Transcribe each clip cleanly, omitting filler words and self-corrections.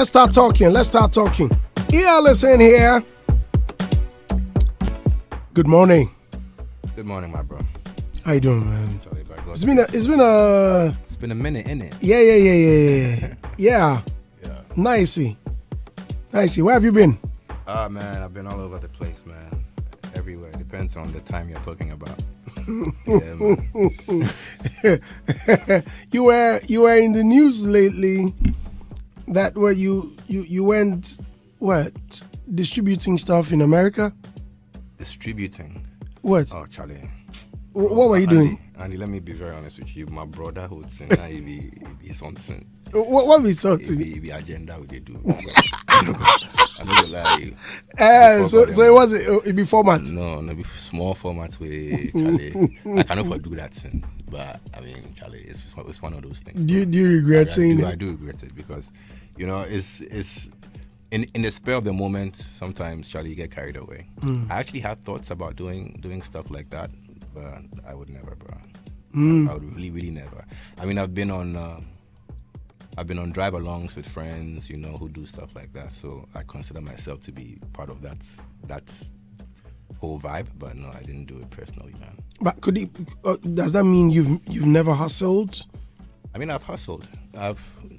Let's start talking. EL is in here. Good morning. Good morning, my bro. How you doing, man? It's been a minute, innit? Yeah. Nicey. Where have you been? Man, I've been all over the place, man. Everywhere. Depends on the time you're talking about. Yeah, man. You were in the news lately. That where you went distributing stuff in America? Distributing. What? Oh, Charlie. What were you doing? Andy, let me be very honest with you. My brotherhood thing, it be something. What be something? It be agenda what they do. I'm not gonna lie. So it be format? No, be small format way, Charlie. I can never do that thing. But I mean, Charlie, it's one of those things. Do you regret saying it? I do regret it because, it's in the spur of the moment. Sometimes, Charlie, you get carried away. I actually had thoughts about doing stuff like that, but I would never, bro. I would really never. I mean, I've been on drive-alongs with friends, who do stuff like that. So I consider myself to be part of that whole vibe. But no, I didn't do it personally, man. But does that mean you've never hustled? I mean, I've hustled.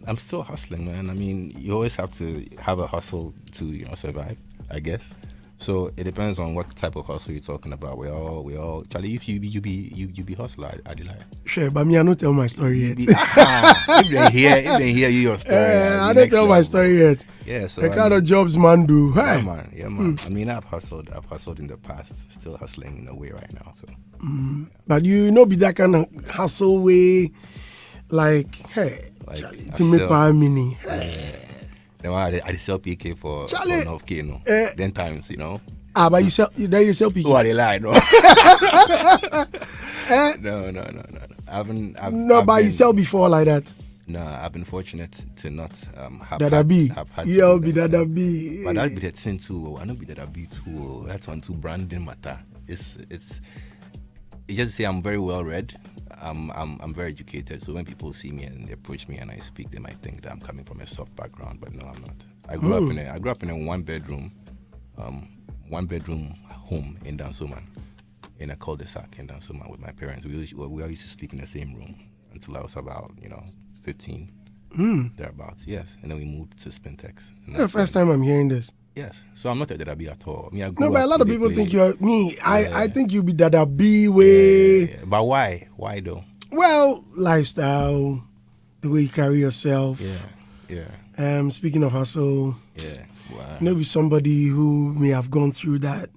I'm still hustling, man. I mean, you always have to have a hustle to survive, I guess. So it depends on what type of hustle you're talking about. We all. Charlie, if you be hustler, I deny. Sure, but me, I don't tell my story yet. If they hear your story, I don't tell my story yet. Yeah, so the kind of jobs man do. Hey. Yeah, man. I mean, I've hustled in the past. Still hustling in a way right now. So, but be that kind of hustle way, like, hey, Charlie, to make power mini. Then I sell PK for enough K, then times, but you sell PK. Who are they lie, no? No. But you sell before like that. No, I've been fortunate to not have had to be But that be. But that be the thing too. I don't be that be too. That's one too branding matter. It's just say I'm very well read. I'm very educated, so when people see me and they approach me and I speak, they might think that I'm coming from a soft background, but no, I'm not. I grew up in a one bedroom home in Dansoman, in a cul-de-sac in Dansoman with my parents. We all used to sleep in the same room until I was about 15, thereabouts. Yes, and then we moved to Spintex. The first time I'm hearing this. Yes, so I'm not a Dada B at all. I but a lot of people think you are me. Yeah. I think you be Dada B way. Yeah. But why? Why though? Well, lifestyle, the way you carry yourself. Yeah. Speaking of hustle. Yeah. Wow. Maybe somebody who may have gone through that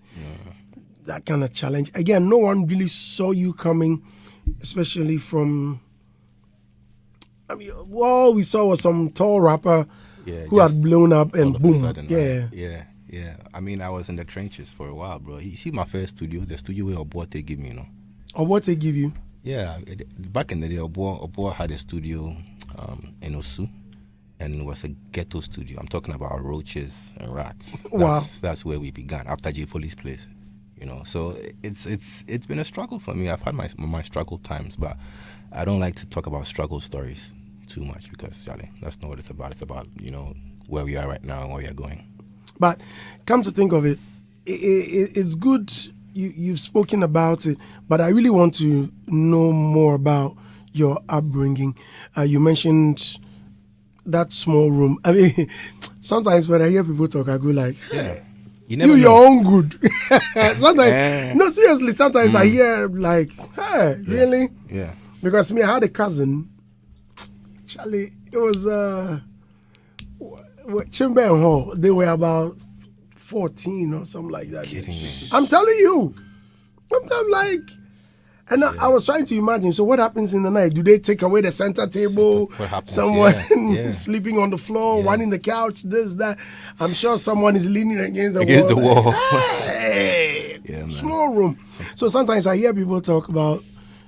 kind of challenge. Again, no one really saw you coming, especially from. I mean, all we saw was some tall rapper. Who had blown up and boom. Sudden, Yeah. I mean, I was in the trenches for a while, bro. You see my first studio, the studio where Obote gave me, Obote give you? Yeah. Back in the day, Obo had a studio in Osu, and it was a ghetto studio. I'm talking about roaches and rats. That's where we began, after J. Foley's place. So it's been a struggle for me. I've had my struggle times, but I don't like to talk about struggle stories too much because, Charlie, that's not what it's about. It's about, where we are right now and where we are going. But come to think of it, it's good you've spoken about it, but I really want to know more about your upbringing. You mentioned that small room. I mean, sometimes when I hear people talk, I go like, hey, you your own good. Sometimes, no, seriously, sometimes I hear like, hey, really? Yeah. Because I had a cousin, Charlie, it was Chimbe and Hall. They were about 14 or something like that. Kidding me. I'm telling you. I'm like, and I was trying to imagine. So what happens in the night? Do they take away the center table? What happens? Someone sleeping on the floor, one in the couch, this, that. I'm sure someone is leaning against the wall. Hey, small room. So sometimes I hear people talk about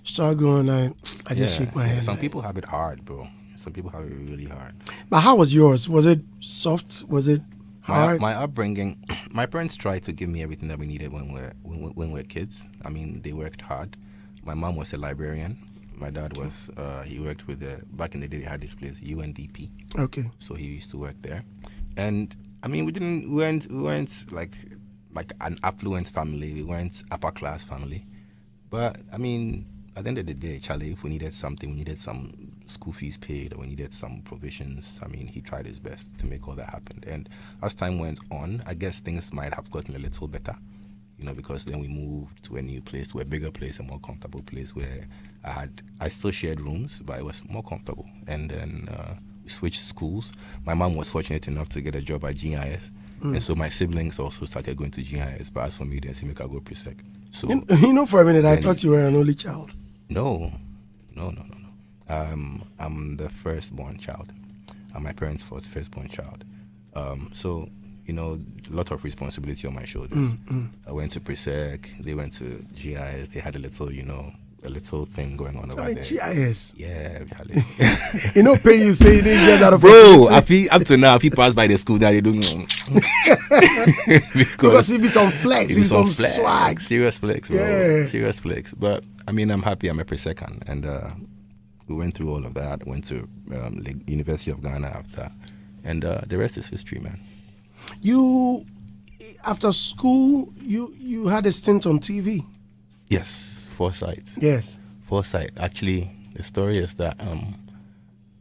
struggle and I just shake my head. Some people have it hard, bro. Some people have it really hard. But how was yours? Was it soft? Was it hard? My upbringing, my parents tried to give me everything that we needed when we're kids. I mean, they worked hard. My mom was a librarian. My dad was, he worked with back in the day they had this place, UNDP. Okay. So he used to work there. And I mean, we weren't like an affluent family. We weren't upper class family. But I mean, at the end of the day, Charlie, if we needed something, we needed some school fees paid, or we needed some provisions. I mean, he tried his best to make all that happen. And as time went on, I guess things might have gotten a little better, because then we moved to a new place, to a bigger place, a more comfortable place where I still shared rooms, but it was more comfortable. And then we switched schools. My mom was fortunate enough to get a job at GIS. And so my siblings also started going to GIS. But as for me, they didn't make I go pre-sec. So for a minute, I thought you were an only child. No. I'm the firstborn child. I'm my parents' firstborn child. So, a lot of responsibility on my shoulders. I went to pre-sec. They went to GIS. They had a little thing going on over there. GIS. Yeah, pay you say you didn't get that. Bro, up to now, if you pass by the school that they do because it be some flex, it be some swag. Serious flex, bro. Yeah. Serious flex. But I mean, I'm happy I'm a pre-second, and we went through all of that. Went to University of Ghana after, and the rest is history, man. You, after school, you had a stint on TV. Yes. Foresight. Yes. Foresight. Actually, the story is that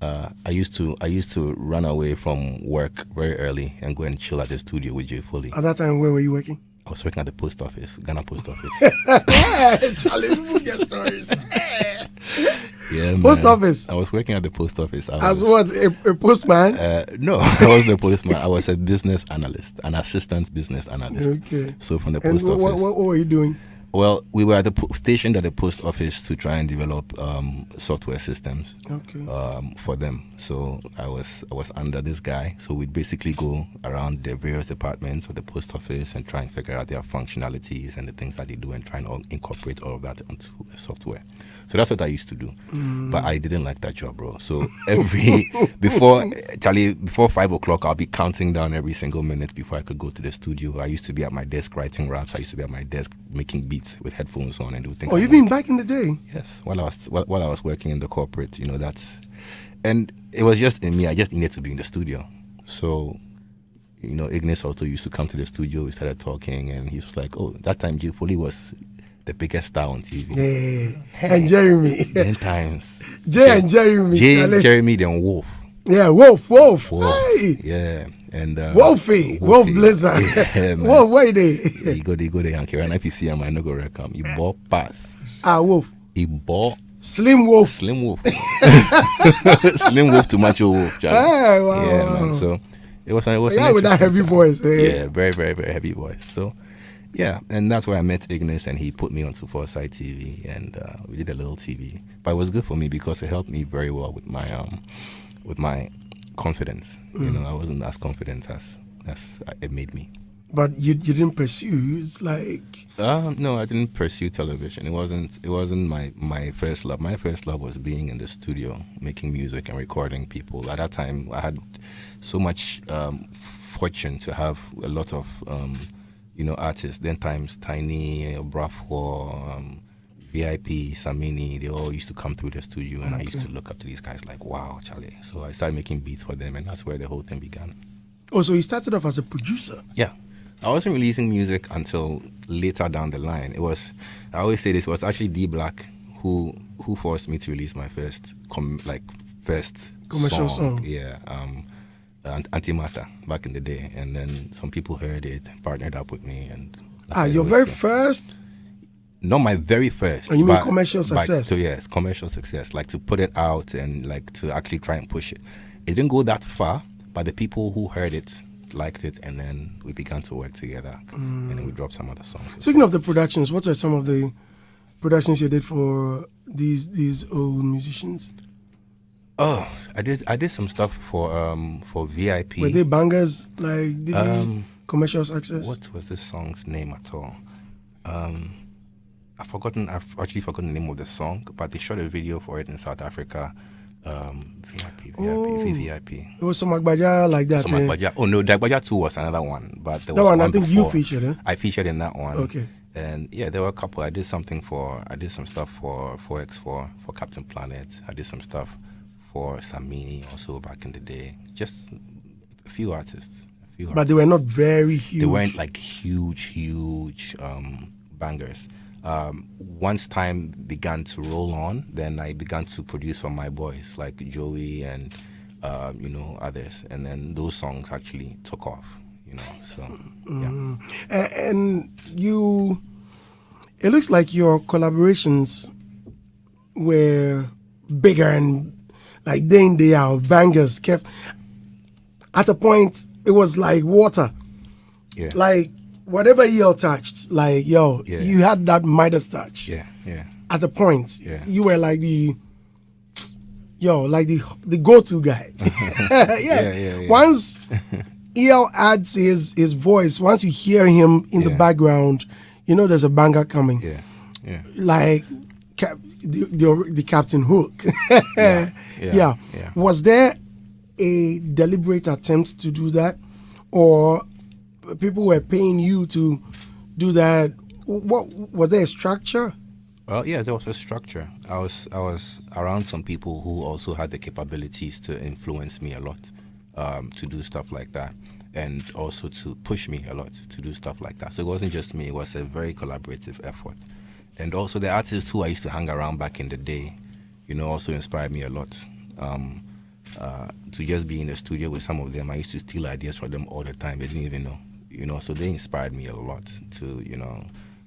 I used to run away from work very early and go and chill at the studio with Jay Foley. At that time, where were you working? I was working at the post office, Ghana Post Office. Charlie, who get stories? Yeah, man. Post office. I was working at the post office. As what? A postman? No, I wasn't a postman. I was a business analyst, an assistant business analyst. Okay. So from the post office. What were you doing? Well, we were at the stationed at the post office to try and develop software systems for them. So I was under this guy. So we'd basically go around the various departments of the post office and try and figure out their functionalities and the things that they do and try and incorporate all of that onto software. So that's what I used to do. But I didn't like that job, bro. So before 5 o'clock, I'll be counting down every single minute before I could go to the studio. I used to be at my desk writing raps. I used to be at my desk making beats with headphones on and do things. Oh, you mean back in the day? Yes, while I was working in the corporate, and it was just in me. I just needed to be in the studio. So, Ignis also used to come to the studio. We started talking, and he was like, "Oh, that time Jay Foley was the biggest star on TV." Yeah, hey. And Jeremy. 10 times. Jay and Jeremy. Jeremy, then Wolf. Yeah, Wolf. Hey. Yeah. And Wolfie, Wolf Blizzard. Yeah, Wolf, where they? He go the Yankee. And if you see him, I no go reckon. He bought pass. Wolf. He bought Slim Wolf. Slim Wolf to Macho Wolf. Hey, wow. Yeah, man. So it was with that heavy voice. Yeah, very, very, very heavy voice. So yeah, and that's where I met Ignis, and he put me onto Foresight TV, and we did a little TV. But it was good for me because it helped me very well with my confidence. I wasn't as confident as it made me. But you didn't pursue. It's like no, I didn't pursue television. It wasn't my first love. My first love was being in the studio, making music and recording people. At that time, I had so much fortune to have a lot of artists. Then times Tiny, Brafo, VIP, Samini, they all used to come through the studio, and I used to look up to these guys like, wow, Charlie. So I started making beats for them, and that's where the whole thing began. Oh, so you started off as a producer? Yeah. I wasn't releasing music until later down the line. I always say this, it was actually D Black who forced me to release my first commercial song. Yeah. Antimatter back in the day. And then some people heard it, partnered up with me. And your very first? Not my very first. Oh, you mean commercial success? So yes, commercial success. Like to put it out and like to actually try and push it. It didn't go that far, but the people who heard it liked it, and then we began to work together, and then we dropped some other songs. Speaking of the productions, what are some of the productions you did for these old musicians? Oh, I did some stuff for VIP. Were they bangers? Like did commercial success? What was this song's name at all? I've actually forgotten the name of the song, but they shot a video for it in South Africa. VIP. It was some Agbaja like that. Some Agbaja. Oh no, the Agbaja 2 was another one, but there was one one I think before. you featured. Eh? I featured in that one. Okay. And yeah, there were a couple. I did some stuff for 4X4 for Captain Planet. I did some stuff for Samini also back in the day. Just A few artists. But they were not very huge. They weren't like huge bangers. Once time began to roll on, then I began to produce for my boys like Joey and others, and then those songs actually took off. So yeah. And you, it looks like your collaborations were bigger and like day in day out bangers. Kept at a point it was like water. Yeah. Like whatever you touched, like you had that Midas touch. Yeah. At a point, Yeah. you were like the go-to guy. Yeah. Once EL adds his voice, once you hear him in the background, there's a banger coming. Yeah. Like the Captain Hook. Yeah. Was there a deliberate attempt to do that, or people were paying you to do that? What was there a structure? Well, yeah, there was a structure. I was around some people who also had the capabilities to influence me a lot, to do stuff like that, and also to push me a lot to do stuff like that. So it wasn't just me; it was a very collaborative effort. And also the artists who I used to hang around back in the day, also inspired me a lot. To just be in the studio with some of them, I used to steal ideas from them all the time. They didn't even know, so they inspired me a lot to,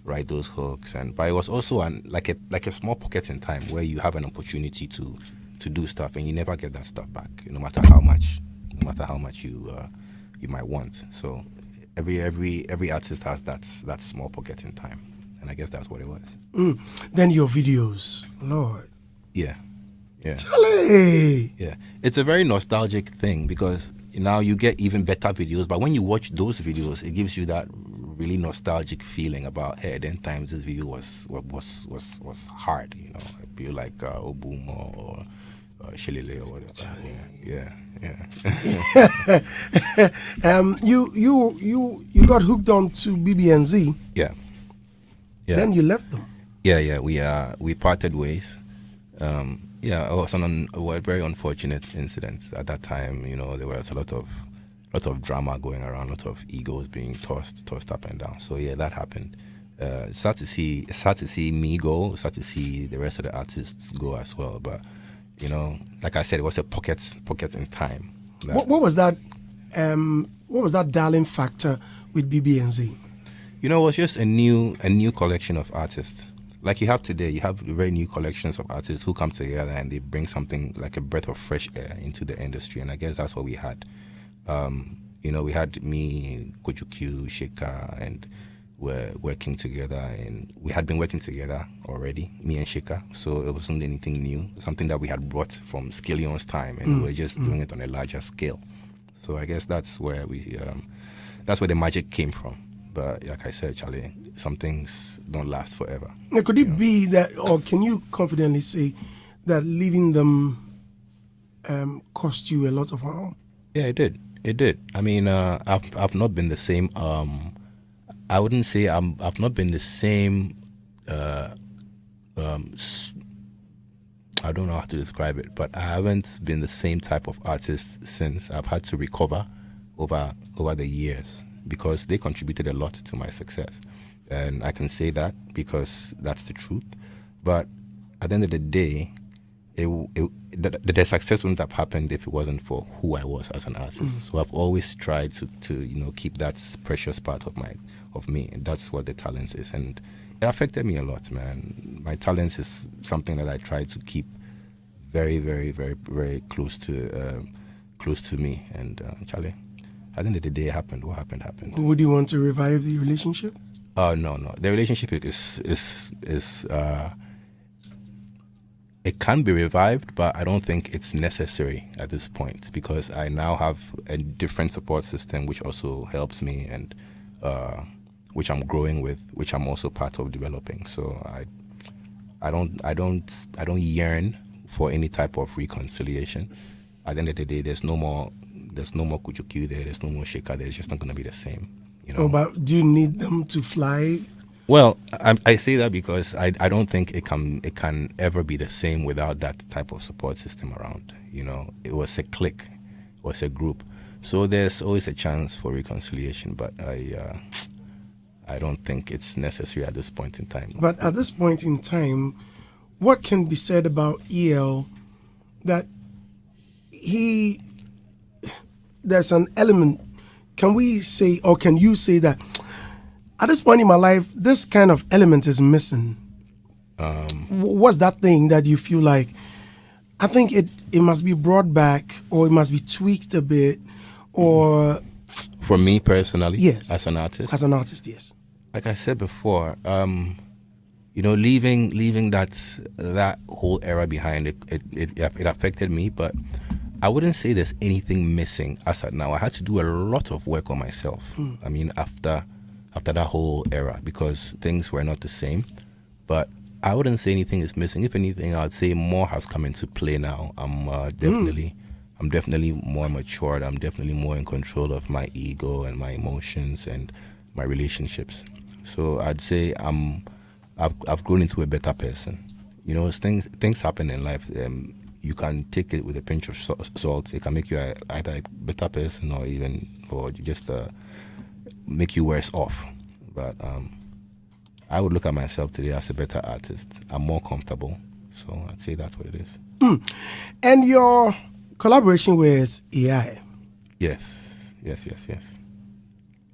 write those hooks. But it was also like a small pocket in time where you have an opportunity to do stuff, and you never get that stuff back, no matter how much you might want. So every artist has that small pocket in time. And I guess that's what it was. Then your videos, Lord. Yeah. Charlie! Yeah. It's a very nostalgic thing because now you get even better videos. But when you watch those videos, it gives you that really nostalgic feeling about, hey, then times this video was hard. I feel like Obumo or Shilile or whatever. Yeah. You got hooked on to BBNZ. Yeah. Then you left them. Yeah. We parted ways. It was a very unfortunate incident at that time. There was a lot of drama going around, a lot of egos being tossed up and down. So yeah, that happened. Sad to see me go. Sad to see the rest of the artists go as well. But like I said, it was a pocket in time. What was that? What was that darling factor with BBNZ? It was just a new collection of artists. Like you have today, you have very new collections of artists who come together and they bring something like a breath of fresh air into the industry. And I guess that's what we had. We had me, Kojuku, Sheka, and we're working together. And we had been working together already, me and Sheka. So it wasn't anything new, something that we had brought from Skillion's time. And we were just doing it on a larger scale. So I guess that's where that's where the magic came from. But like I said, Charlie, some things don't last forever. Now, could it be that, or can you confidently say that leaving them cost you a lot of harm? Yeah, it did. I mean, I've not been the same. I wouldn't say I've not been the same. I don't know how to describe it, but I haven't been the same type of artist since. I've had to recover over the years, because they contributed a lot to my success. And I can say that because that's the truth. But at the end of the day, the success wouldn't have happened if it wasn't for who I was as an artist. So I've always tried to keep that precious part of me. And that's what the talent is. And it affected me a lot, man. My talent is something that I try to keep very, very, very, very close to me. And Charlie, at the end of the day, it happened. What happened, happened. Would you want to revive the relationship? No. The relationship is it can be revived, but I don't think it's necessary at this point, because I now have a different support system which also helps me, and which I'm growing with, which I'm also part of developing. So I don't yearn for any type of reconciliation. At the end of the day, there's no more Kujuku there, there's no more Sheka there. It's just not going to be the same. Oh, but do you need them to fly? Well, I say that because I don't think it can ever be the same without that type of support system around. It was a clique, it was a group. So there's always a chance for reconciliation, but I don't think it's necessary at this point in time. But at this point in time, what can be said about EL that there's an element, can we say, or can you say that at this point in my life, this kind of element is missing? What's that thing that you feel like, I think it must be brought back, or it must be tweaked a bit, or... For me personally, yes, as an artist? As an artist, yes. Like I said before, leaving that whole era behind, it affected me, but I wouldn't say there's anything missing as of now. I had to do a lot of work on myself. I mean, after that whole era, because things were not the same. But I wouldn't say anything is missing. If anything, I'd say more has come into play now. I'm definitely more matured. I'm definitely more in control of my ego and my emotions and my relationships. So I'd say I've grown into a better person. You know, things happen in life. You can take it with a pinch of salt. It can make you either a better person or just make you worse off. But I would look at myself today as a better artist. I'm more comfortable. So I'd say that's what it is. And your collaboration with AI? Yes.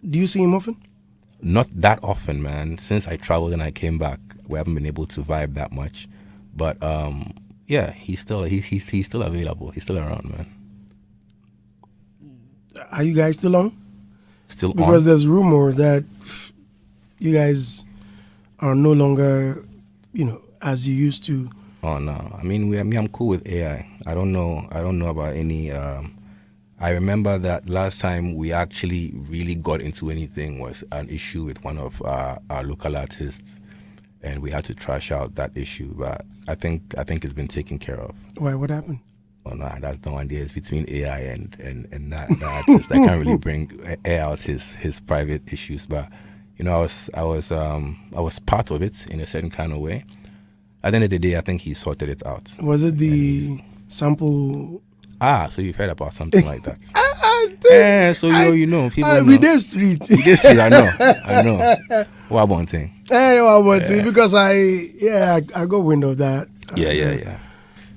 Do you see him often? Not that often, man. Since I traveled and I came back, we haven't been able to vibe that much. But yeah, he's still available. He's still around, man. Are you guys still on? Still on? Because there's rumor that you guys are no longer, as you used to. Oh no! I mean, I'm cool with AI. I don't know about any. I remember that last time we actually really got into anything was an issue with one of our local artists, and we had to trash out that issue. But I think it's been taken care of. Why? What happened? Oh no, that's no idea. It's between AI and that artist. I can't really air out his private issues, but I was part of it in a certain kind of way. At the end of the day, I think he sorted it out. Was it the sample? So you've heard about something like that? So people know. We did street. I know. What about thing? Because I got wind of that. Yeah.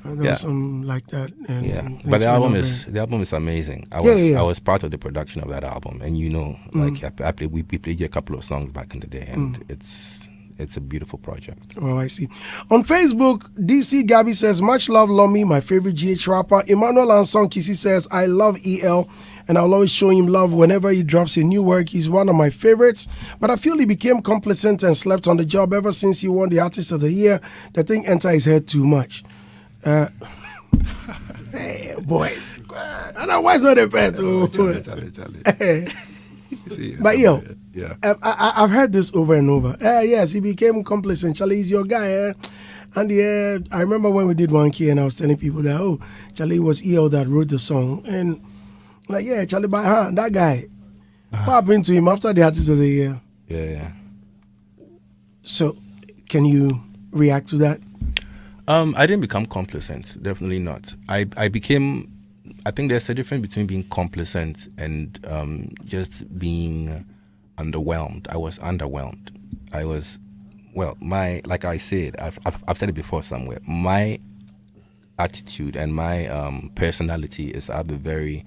There was some like that. And but the album is amazing. I was part of the production of that album, and we played a couple of songs back in the day, and it's a beautiful project. Oh, I see. On Facebook, DC Gabby says, much love, Lomi, my favorite GH rapper. Emmanuel Anson Kisi says, I love EL, and I'll always show him love whenever he drops a new work. He's one of my favorites, but I feel he became complacent and slept on the job ever since he won the Artist of the Year. The thing entered his head too much. Hey, boys. I know why it's not the best. But I've heard this over and over. Yes, he became complacent. Charlie, he's your guy. And I remember when we did 1K and I was telling people that, Charlie was EL that wrote the song. And Charlie, by that guy. What happened to him after the Artist of the Year? Yeah. So, can you react to that? I didn't become complacent. Definitely not. I think there's a difference between being complacent and just being underwhelmed. I was underwhelmed. Like I said, I've said it before somewhere. My attitude and my personality is I have a very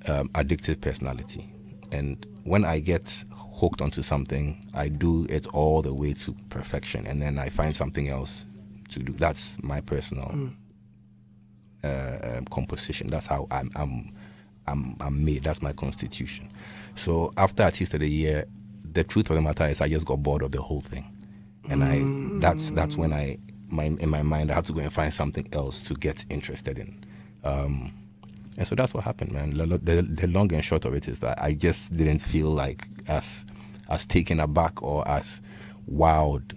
addictive personality. And when I get hooked onto something, I do it all the way to perfection. And then I find something else to do. That's my personal composition. That's how I'm made. That's my constitution. So after Artist of the Year, the truth of the matter is I just got bored of the whole thing, and that's when in my mind I had to go and find something else to get interested in, and so that's what happened, man. The long and short of it is that I just didn't feel like as taken aback or as wowed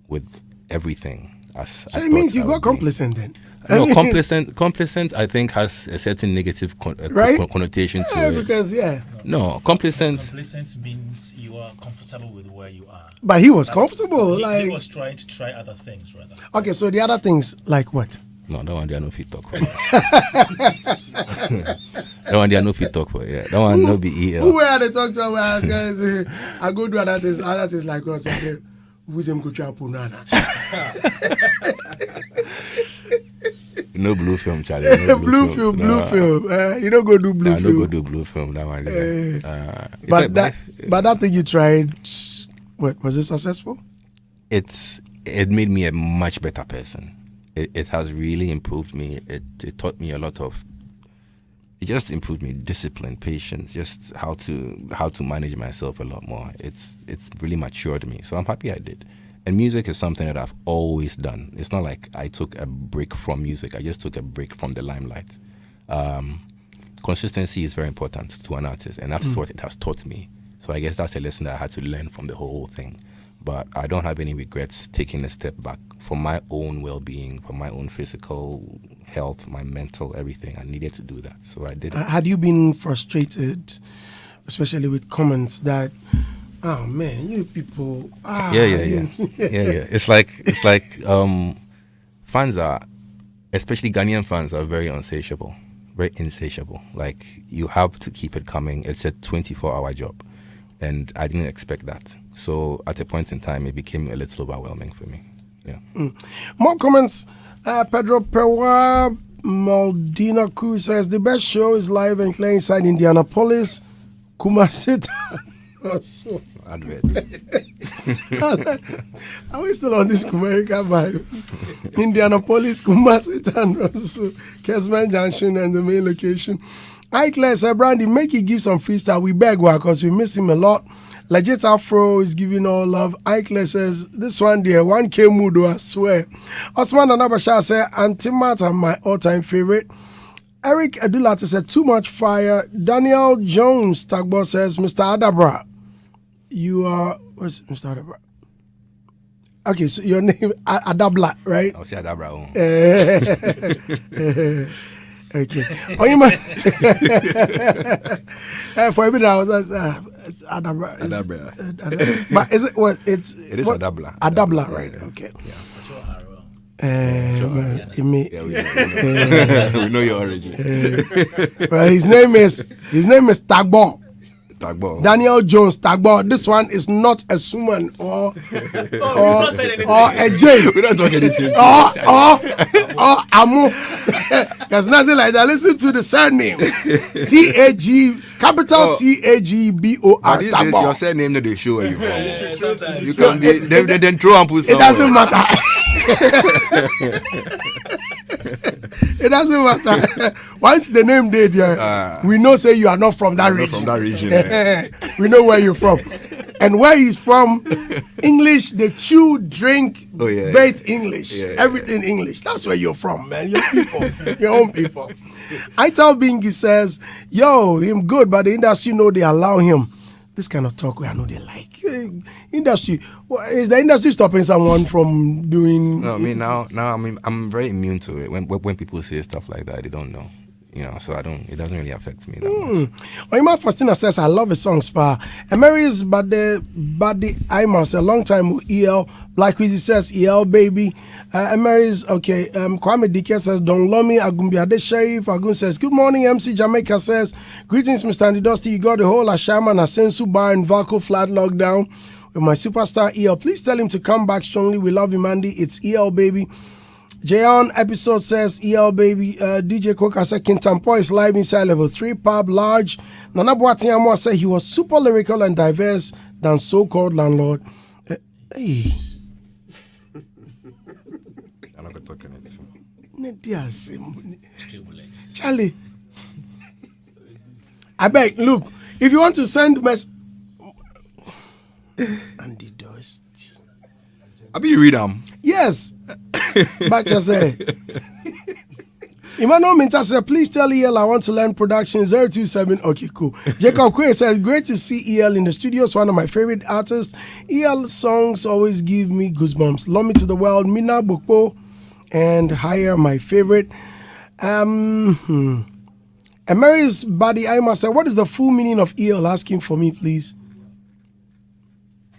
with everything. So it means you got complacent then? No, complacent I think has a certain negative connotation to it. Because, No, complacent means you are comfortable with where you are. But he was comfortable. He was trying to try other things, rather. Okay, so the other things, like what? No, that one they are no fit talk. That one they no fit talk for. Yeah, that one no be EL. Who were they talk to? I go do other things like us. Who's them go to Punana? No blue film, Charlie. No blue film. You don't go do blue film. No go do blue film. That one. But that thing you tried, what was it successful? It made me a much better person. It has really improved me. It taught me a lot of. It just improved me discipline, patience, just how to manage myself a lot more. It's really matured me. So I'm happy I did. And music is something that I've always done. It's not like I took a break from music. I just took a break from the limelight. Consistency is very important to an artist, and that's what it has taught me. So I guess that's a lesson that I had to learn from the whole thing. But I don't have any regrets taking a step back for my own well-being, for my own physical health, my mental, everything. I needed to do that, so I did it. Had you been frustrated, especially with comments that, oh man, you people, yeah. It's like fans are, especially Ghanaian fans, are very insatiable. Like, you have to keep it coming. It's a 24-hour job, and I didn't expect that. So at a point in time, it became a little overwhelming for me. Yeah. More comments. Pedro Pewa Maldina Cruz says the best show is live and clear inside Indianapolis. Kumasi. Advert. Are we still on this America vibe? Indianapolis, Kumasi, and also Kesman Junction and the main location. Hi, Claire, sir, Brandy, make it give some freestyle. We beg because we miss him a lot. Legit Afro is giving all love. Eichler says, this one there, 1K mood, I swear. Osman Anabasha said, Antimat, my all-time favorite. Eric Adulati said, too much fire. Daniel Jones, Tagbo says, Mr. Adabra, you are, what's Mr. Adabra? Okay, so your name, Adabla, right? I'll say Adabra. Okay. Oh, you might. For every day, I was it's Adabra. But is it what? It is what? Adabla. Adabla, right? Okay. Yeah. We know your origin. Well, his name is Tagbo. Daniel Jones Tagbo. This one is not a Suman or a J. We don't talk anything. Or Amu. There's nothing like that. Listen to the surname. T-A-G, capital T-A-G-B-O-R. This is your surname that they show where you're from. You can be, then throw and put somewhere. It doesn't matter. It doesn't matter. Once the name did, we know say you are not from that region. From that region. We know where you're from. And where he's from, English, they chew, drink, bathe English. Everything English. That's where you're from, man. Your people. Your own people. Ital Bingi says, yo, him good, but the industry know they allow him. This kind of talk I know they like. Industry, is the industry stopping someone from doing? No, I mean now I'm very immune to it. When people say stuff like that, they don't know, so it doesn't really affect me that much. Oyima Faustina says, I love his song Spa. Emery's Body Imas, a long time with EL. Black Wizzy says, EL baby. Emery's okay. Kwame Dike says, Don Lomi Agumbiade Sheriff. Agun says, good morning. MC Jamaica says, greetings, Mr. Andy Dusty. You got the whole Ashama and Asensu bar in Valco flat lockdown with my superstar EL. Please tell him to come back strongly. We love him, Andy. It's EL baby. Jayon episode says, EL baby. DJ Coca said, Kintampo is live inside level 3 pub large. Nana Boatiamwa said he was super lyrical and diverse than so-called landlord. Hey. I'm not talking it. Charlie, I beg, look, if you want to send message, Andy Dust. I be you read them. Yes. Bacha say. Emmanuel Minta said, please tell EL I want to learn production 027. Okay, cool. Jacob Quay says, great to see EL in the studios, one of my favorite artists. EL songs always give me goosebumps. Love Me to the World, Mina Bokpo, and Higher, my favorite. Emery's Body Aima said, what is the full meaning of EL? Asking for me, please.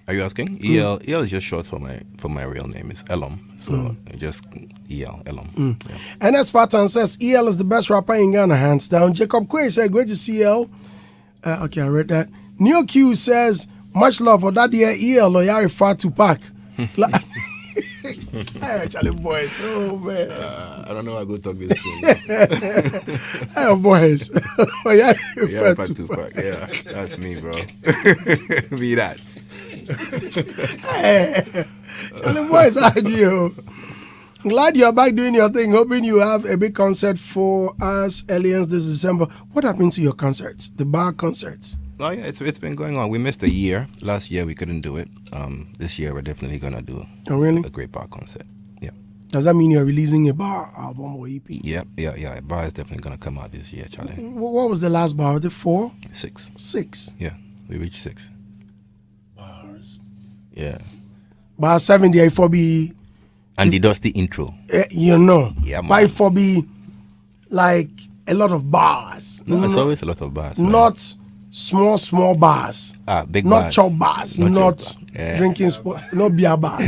Are you asking? EL is just short for my real name. It's Elom. So just EL, Elom. Yeah. NS Patton says EL is the best rapper in Ghana, hands down. Jacob Quay said, great to see EL. Okay, I read that. Neo Q says, much love for that year EL or Yari far to pack. Hey, Charlie boys. Oh, man. I don't know how to talk this thing. Hey, boys. Yeah, Tupac. Yeah, that's me, bro. Be that. Hey, Charlie boys, I agree. Glad you're back doing your thing. Hoping you have a big concert for us, aliens, this December. What happened to your concerts, the bar concerts? Oh yeah, it's been going on. We missed a year. Last year we couldn't do it. This year we're definitely gonna do. Oh really? A great bar concert. Yeah. Does that mean you're releasing a bar album or EP? Yeah. A bar is definitely gonna come out this year, Charlie. What was the last bar? Was it 4? 6. 6. Yeah, we reached 6. Bars. Yeah. Bar 7 there for be. And the dusty intro. You know. Yeah, man. By for be like a lot of bars. No, it's always a lot of bars. Man. Not small bars. Big not bars. chop bars. Not Yeah. drinking spot. No beer bars.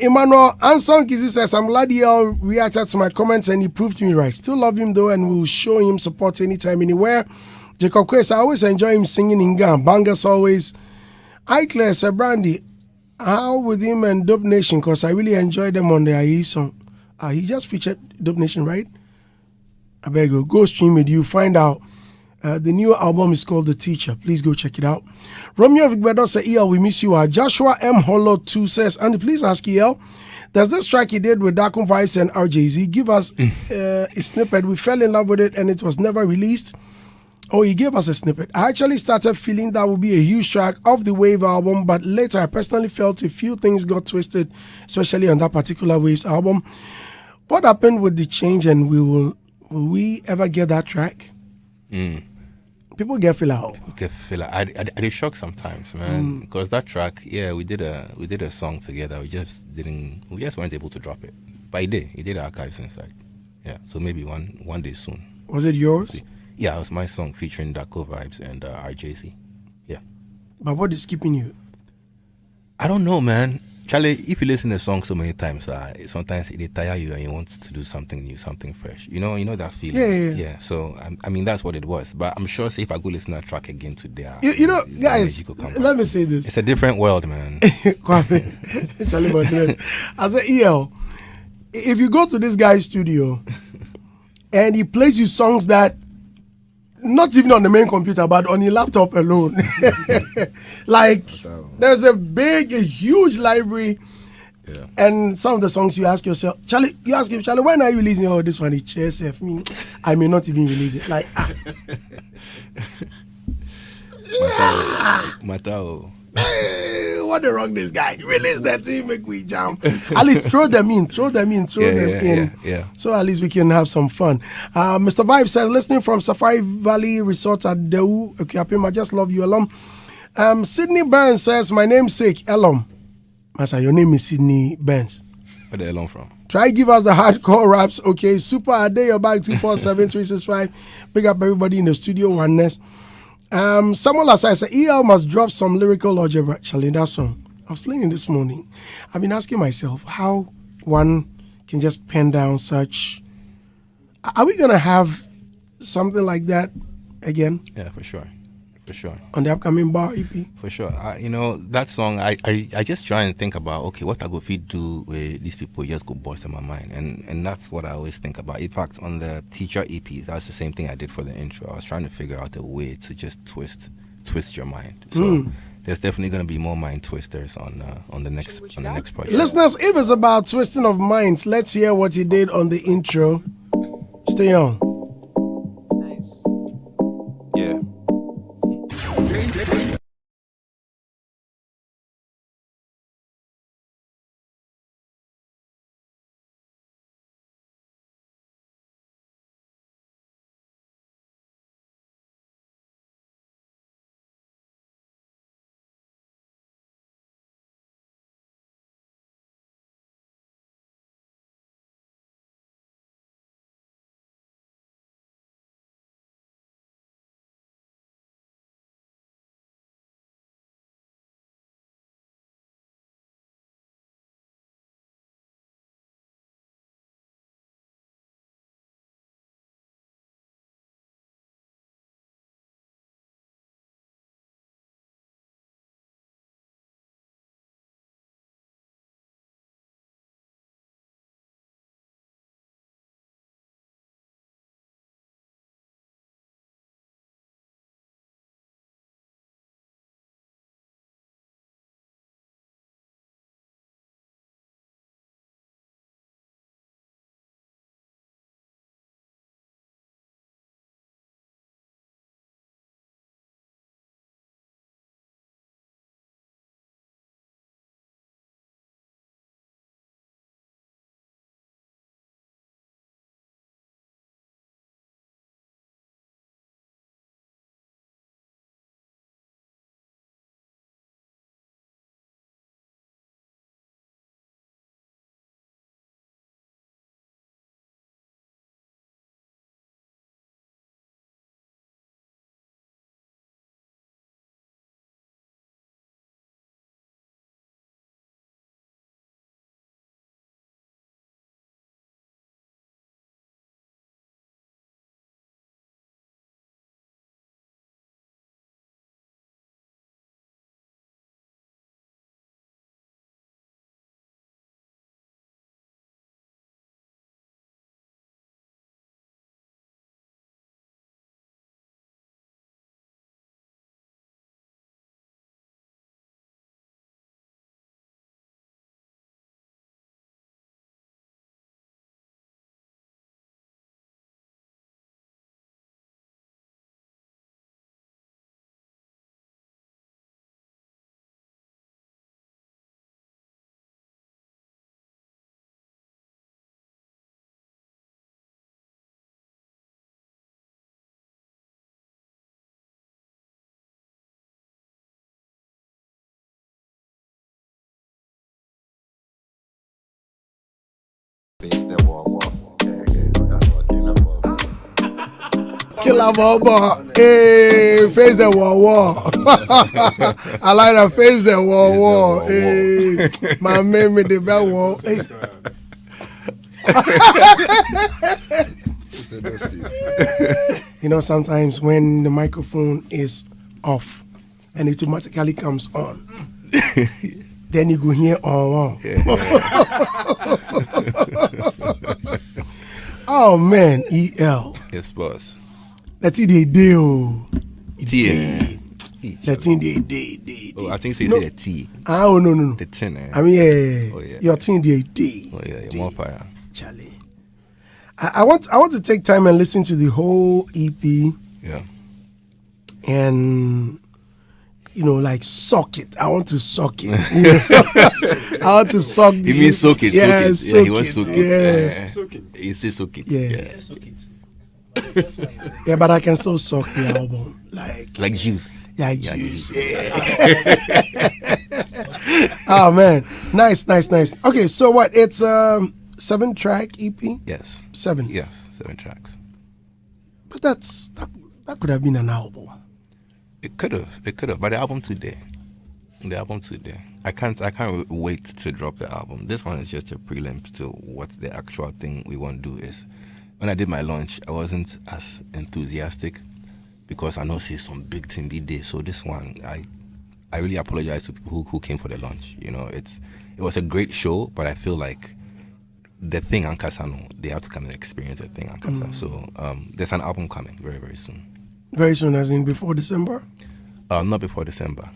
Emmanuel Ansong Kizi says, I'm glad you all reacted to my comments and he proved me right. Still love him though and will show him support anytime, anywhere. Jacob Quest, I always enjoy him singing in Ghana. Bangers always. Iclair Sir Brandy, how with him and Dope Nation? Because I really enjoyed them on the IE song. He just featured Dope Nation, right? I beg you, go stream it. You find out. The new album is called The Teacher. Please go check it out. Romeo Vigbedo says, EL, we miss you. Joshua M. Hollow 2 says, Andy, please ask EL, does this track he did with Darkon Vibes and RJZ give us a snippet? We fell in love with it and it was never released. Oh, he gave us a snippet. I actually started feeling that would be a huge track of the Wave album, but later I personally felt a few things got twisted, especially on that particular Waves album. What happened with the change, and will we ever get that track? People get feel out. Okay, feel I get shocked sometimes, man, because that track, we did a song together. We just weren't able to drop it, but he did archives inside. Yeah, so maybe one day soon. Was it yours? Yeah, it was my song featuring Darko Vibes and RJC. Yeah. But what is keeping you? I don't know, man. Charlie, if you listen to a song so many times, sometimes it tire you and you want to do something new, something fresh. You know that feeling. Yeah. So I mean, that's what it was. But I'm sure, say, if I go listen to that track again today, you know, guys, let me say this. It's a different world, man. Kwame, Charlie Martinez. As an EL, if you go to this guy's studio and he plays you songs that not even on the main computer, but on your laptop alone. Like, there's a huge library. Yeah. And some of the songs you ask yourself, Charlie, when are you releasing this one? It's HSF. I may not even release it. Like, Matao. Hey, what the wrong this guy? Release that thing, make we jam. At least throw them in. Yeah. So at least we can have some fun. Mr. Vibe says, listening from Safari Valley Resort at Deu, Okuapim, I just love you, Elom. Sydney Burns says, my namesake, Elom. Master, your name is Sydney Burns. Where the Elom from? Try give us the hardcore raps. Okay, super. A day your bag 247-365. Big up everybody in the studio. Oneness. Samuel Asai said, EL must drop some lyrical algebra. Charlie, that song I was playing this morning. I've been asking myself how one can just pen down such. Are we gonna have something like that again? Yeah, for sure. On the upcoming bar EP. For sure. That song, I just try and think about, okay, what I go feed do with these people just go bust in my mind. And that's what I always think about. In fact, on the Teacher EP, that's the same thing I did for the intro. I was trying to figure out a way to just twist your mind. So there's definitely going to be more mind twisters on the next project. Listeners, if it's about twisting of minds, let's hear what he did on the intro. Stay on. Face the wall. Killer Bobo. Hey, face the wall. I like that. Face the wall. Hey, my man made the bell wall. Hey. You know, sometimes when the microphone is off and it automatically comes on, then you go hear on. Oh man, EL. Yes, boss. That's it, they do. T. That's in the day. Oh, I think so. You did a T. Oh, no. The 10. I mean, yeah. Oh, yeah. Your team the day. Oh yeah, more fire. Charlie. I want to take time and listen to the whole EP Yeah. and like suck it. I want to suck it. I want to suck it. You mean soak it? Yeah, soak it. soak He wants it. soak it. Yeah. Soak it. He says soak it. Yeah. Soak it. Yeah, but I can still suck the album. Like juice. Yeah, juice. Yeah. Oh man. Nice. Okay, so what? It's 7-track EP? Yes. 7. Yes. 7 tracks. But that could have been an album. It could have. But the album today. I can't wait to drop the album. This one is just a prelim to what the actual thing we want to do is. When I did my launch, I wasn't as enthusiastic because I know see some big thing be there. So this one, I really apologize to people who came for the launch. You know, it was a great show, but I feel like the thing Ankasano, they have to come and experience the thing Ankasa. So there's an album coming very, very soon. Very soon, as in before December? Not before December.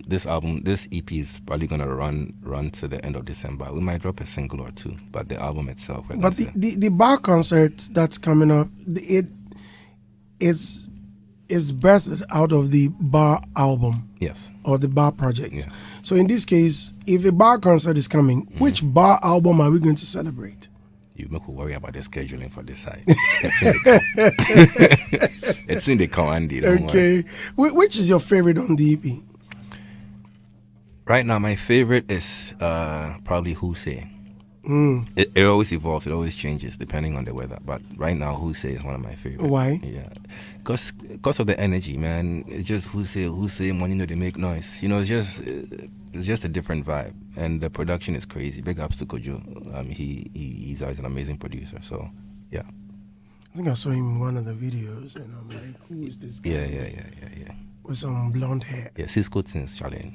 This EP is probably gonna run to the end of December. We might drop a single or two, but the album itself. But the bar concert that's coming up, it's birthed out of the bar album. Yes. Or the bar project. Yeah. So in this case, if a bar concert is coming, which bar album are we going to celebrate? You make me worry about the scheduling for this side. It's in the command. Okay. Which is your favorite on the EP? Right now, my favorite is probably Who Say. It always evolves. It always changes depending on the weather. But right now, Who Say is one of my favorites. Why? Yeah, because of the energy, man. It's just Who Say, money, they make noise. You know, it's just a different vibe, and the production is crazy. Big ups to Kojo. He's always an amazing producer. So, yeah. I think I saw him in one of the videos, and I'm like, who is this guy? Yeah. With some blonde hair. Yeah, Cisco Tins challenge.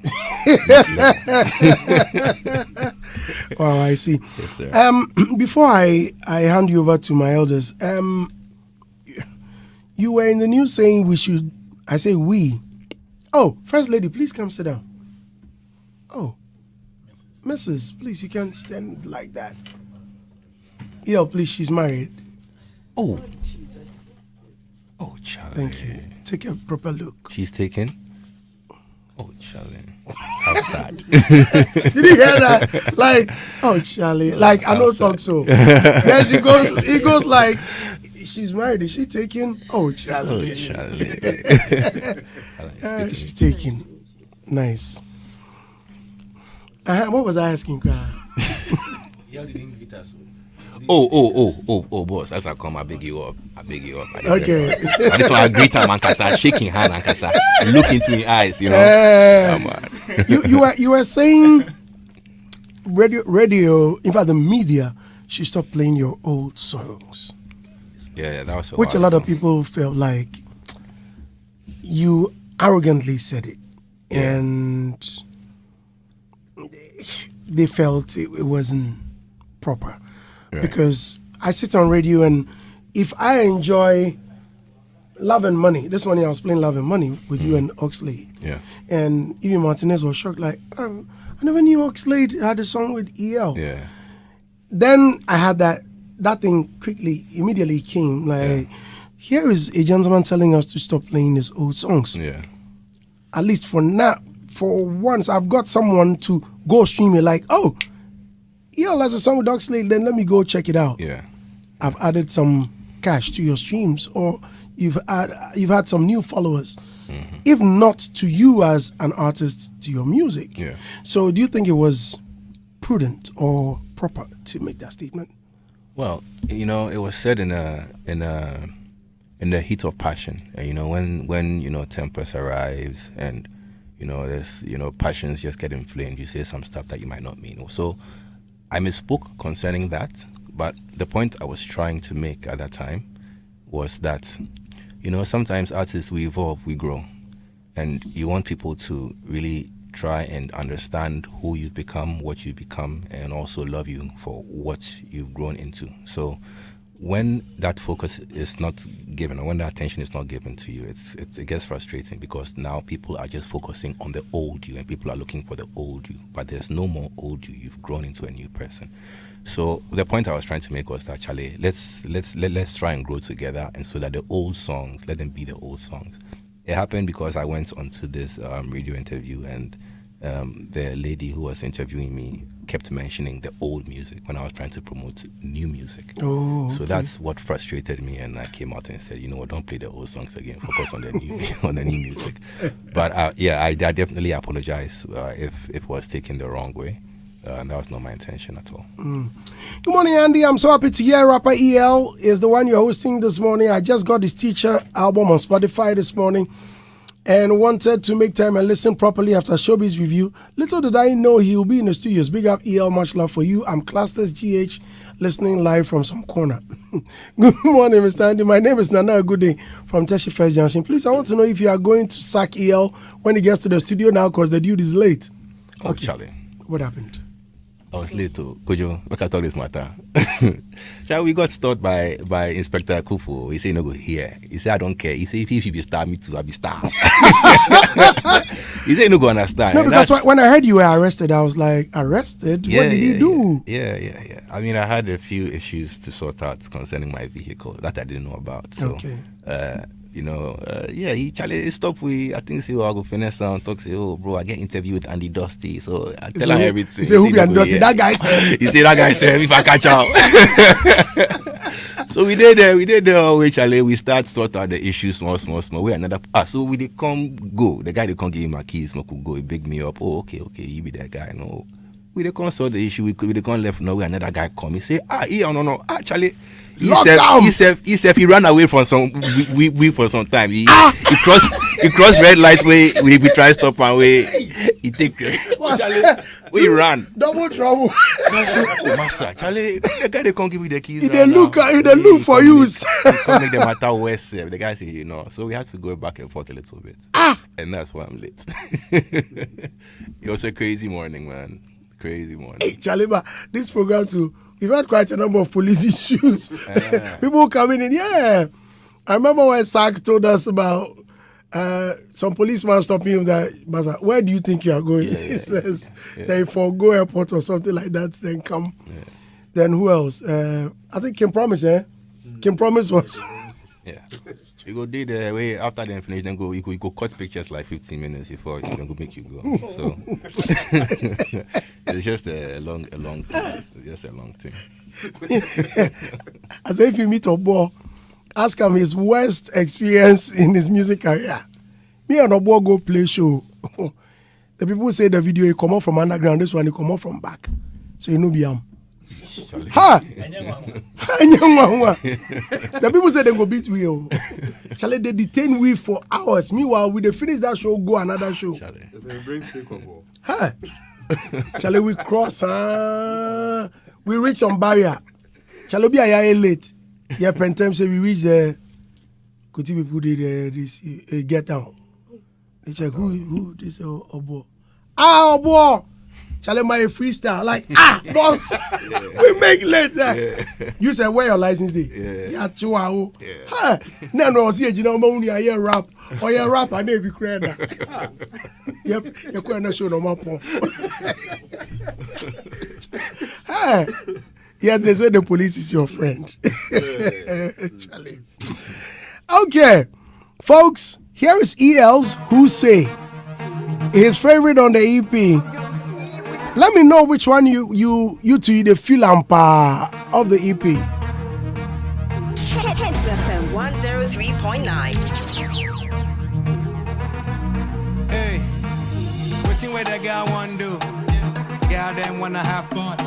Wow, I see. Yes, sir. Before I hand you over to my elders, you were in the news saying we should. I say we. Oh, First Lady, please come sit down. Oh, Mrs., please, you can't stand like that. Yeah, please, she's married. Oh, Charlie. Thank you. Take a proper look. She's taken. Oh, Charlie. How sad. Did you hear that? Like, oh, Charlie. Like, I don't talk so. Then he goes like, she's married. Is she taken? Oh, Charlie. Oh, Charlie. She's taken. Nice. What was I asking, Cry? Oh, boss. As I come, I beg you up. Okay. I just want to greet him, Ankasa, shaking hand, Ankasa, look into his eyes, you know. Come on. You were saying radio, in fact, the media should stop playing your old songs. Yeah, that was which a lot of people felt like you arrogantly said it, and they felt it wasn't proper. Right. Because I sit on radio, and if I enjoy Love and Money, this morning I was playing Love and Money with you and Oxlade. Yeah. And even Martinez was shocked, like, I never knew Oxlade had a song with EL. Yeah. Then I had that thing immediately came, like, here is a gentleman telling us to stop playing his old songs. Yeah. At least for now, for once, I've got someone to go stream it, like, oh, EL has a song with Oxlade, then let me go check it out. Yeah. I've added some cash to your streams, or you've had some new followers. Mm-hmm. If not to you as an artist, to your music. Yeah. So do you think it was prudent or proper to make that statement? Well, it was said in the heat of passion. When tempest arrives and there's passions just get inflamed. You say some stuff that you might not mean. So I misspoke concerning that. But the point I was trying to make at that time was that sometimes artists, we evolve, we grow, and you want people to really try and understand who you've become, what you've become, and also love you for what you've grown into. So when that focus is not given, or when that attention is not given to you, it gets frustrating, because now people are just focusing on the old you, and people are looking for the old you, but there's no more old you. You've grown into a new person. So the point I was trying to make was that, Charlie, let's try and grow together, and so that the old songs, let them be the old songs. It happened because I went onto this radio interview, and the lady who was interviewing me kept mentioning the old music when I was trying to promote new music. Oh, okay. So that's what frustrated me, and I came out and said, don't play the old songs again. Focus on the new on the new music. But I definitely apologize if it was taken the wrong way. And that was not my intention at all. Good morning, Andy. I'm so happy to hear rapper EL is the one you're hosting this morning. I just got his Teacher album on Spotify this morning and wanted to make time and listen properly after Showbiz review. Little did I know he'll be in the studios. Big up EL, much love for you. I'm Clusters GH, listening live from some corner. Good morning, Mr. Andy. My name is Nana Agude from Teshi First Junction. Please, I want to know if you are going to sack EL when he gets to the studio now, because the dude is late. Oh, okay. Charlie. What happened? I was late too. Kojo, we can talk this matter. We got stopped by Inspector Kufu. He said, no, go here. He said, I don't care. He said, if you be star, me too, I'll be star. He said, no, go understand. No, because when I heard you were arrested, I was like, arrested? Yeah, what did he do? Yeah. I mean, I had a few issues to sort out concerning my vehicle that I didn't know about. So, okay. He stopped with, I think, say, I'll go finish sound, talk, say, oh, bro, I get interviewed with Andy Dusty. So I tell her everything. He said, who be Andy Dusty? That guy said. He said, that guy said, if I catch out. So we did the Charlie, we start sort out the issues small. We another, so we did come go. The guy they can't give him my keys, I could go, he big me up. Oh, okay, you be that guy. No. We they can't solve the issue, we can't left nowhere, another guy come. He say, no, Charlie. He said he ran away from some we for some time. He crossed red lights where we try to stop and he take we ran. Double trouble. So I said, oh master, Charlie, the guy they can't give you the keys. He look for you. Can't make the matter worse. The guy said, so we had to go back and forth a little bit. And that's why I'm late. It was a crazy morning, man. Crazy morning. Hey, Charlie, but this program too, we've had quite a number of police issues. People coming in. Yeah. I remember when Sark told us about some policeman stopping him that, where do you think you are going? He says, they forgo airport or something like that, then come. Yeah. Then who else? I think Kim Promise, Kim Promise was. Yeah. You go do the way after the finish, then you go cut pictures like 15 minutes before it's going to make you go. So it's just a long thing. It's just a long thing. As if you meet Obo, ask him his worst experience in his music career. Me and Obo go play show. The people say the video he come out from underground, this one he come out from back. So you know be Ha! The people say they go beat we. Charlie, they detain we for hours. Meanwhile, we finish that show, go another show. Charlie, we cross. We reach some barrier. Charlie, be a late. Yeah, Pentem say we reach the. Could people did this get down? They check who this Obo. Obo. Charlie, my freestyle, like, boss, we make later. You said, where your license day? Yeah, Chihuahua. No, see, you know, only I hear rap, or you rap, and they be crying. Yep, you're going to show no more. Yeah, they say the police is your friend. Charlie. Okay, folks, here is EL's Who Say, his favorite on the EP. Let me know which one you two the feel of the EP. Hitz FM 103.9. Hey, what you where that girl wanna do? Girl, them wanna have fun.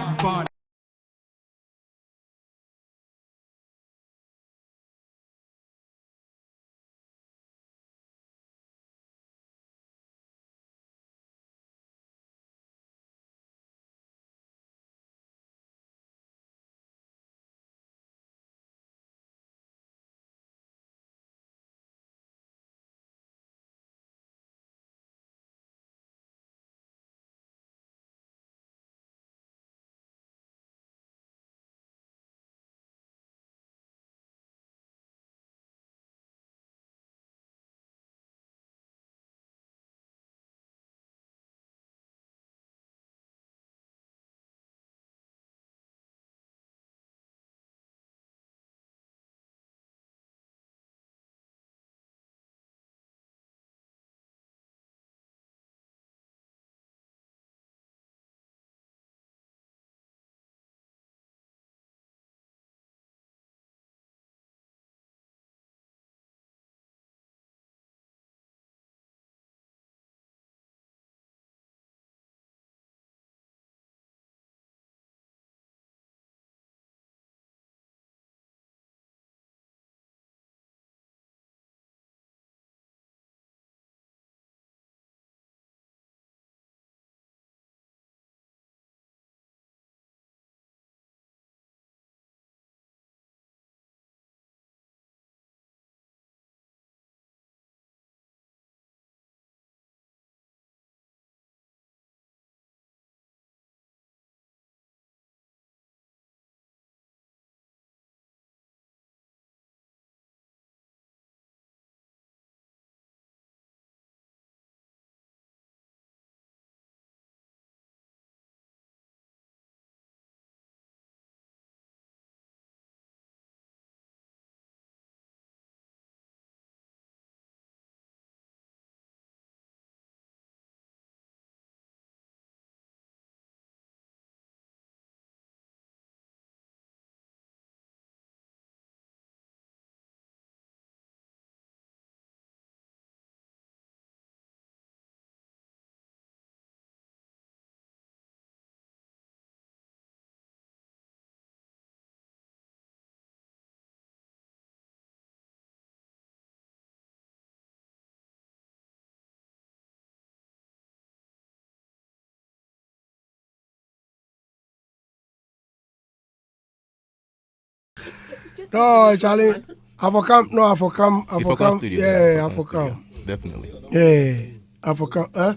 No, Charlie. Avocam. No, Avocam. Ifocam Studio. Yeah, Ifocam Avocam. Studio. Definitely. Yeah, Avocam. Huh?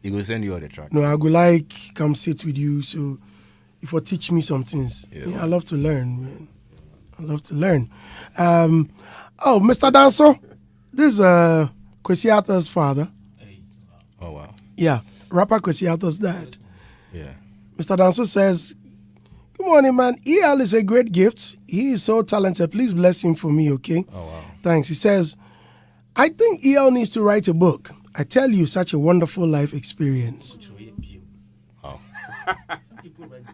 He will send you all the track. No, I would like come sit with you. So, if you teach me some things, Yeah. I love to learn, man. I love to learn. Oh, Mr. Danso, this is Kwesi Arthur's father. Oh wow. Yeah, rapper Kwesi Arthur's dad. Yeah. Mr. Danso says, "Good morning, man. EL is a great gift. He is so talented. Please bless him for me, okay?" Oh wow. Thanks. He says, "I think EL needs to write a book. I tell you, such a wonderful life experience." Wow.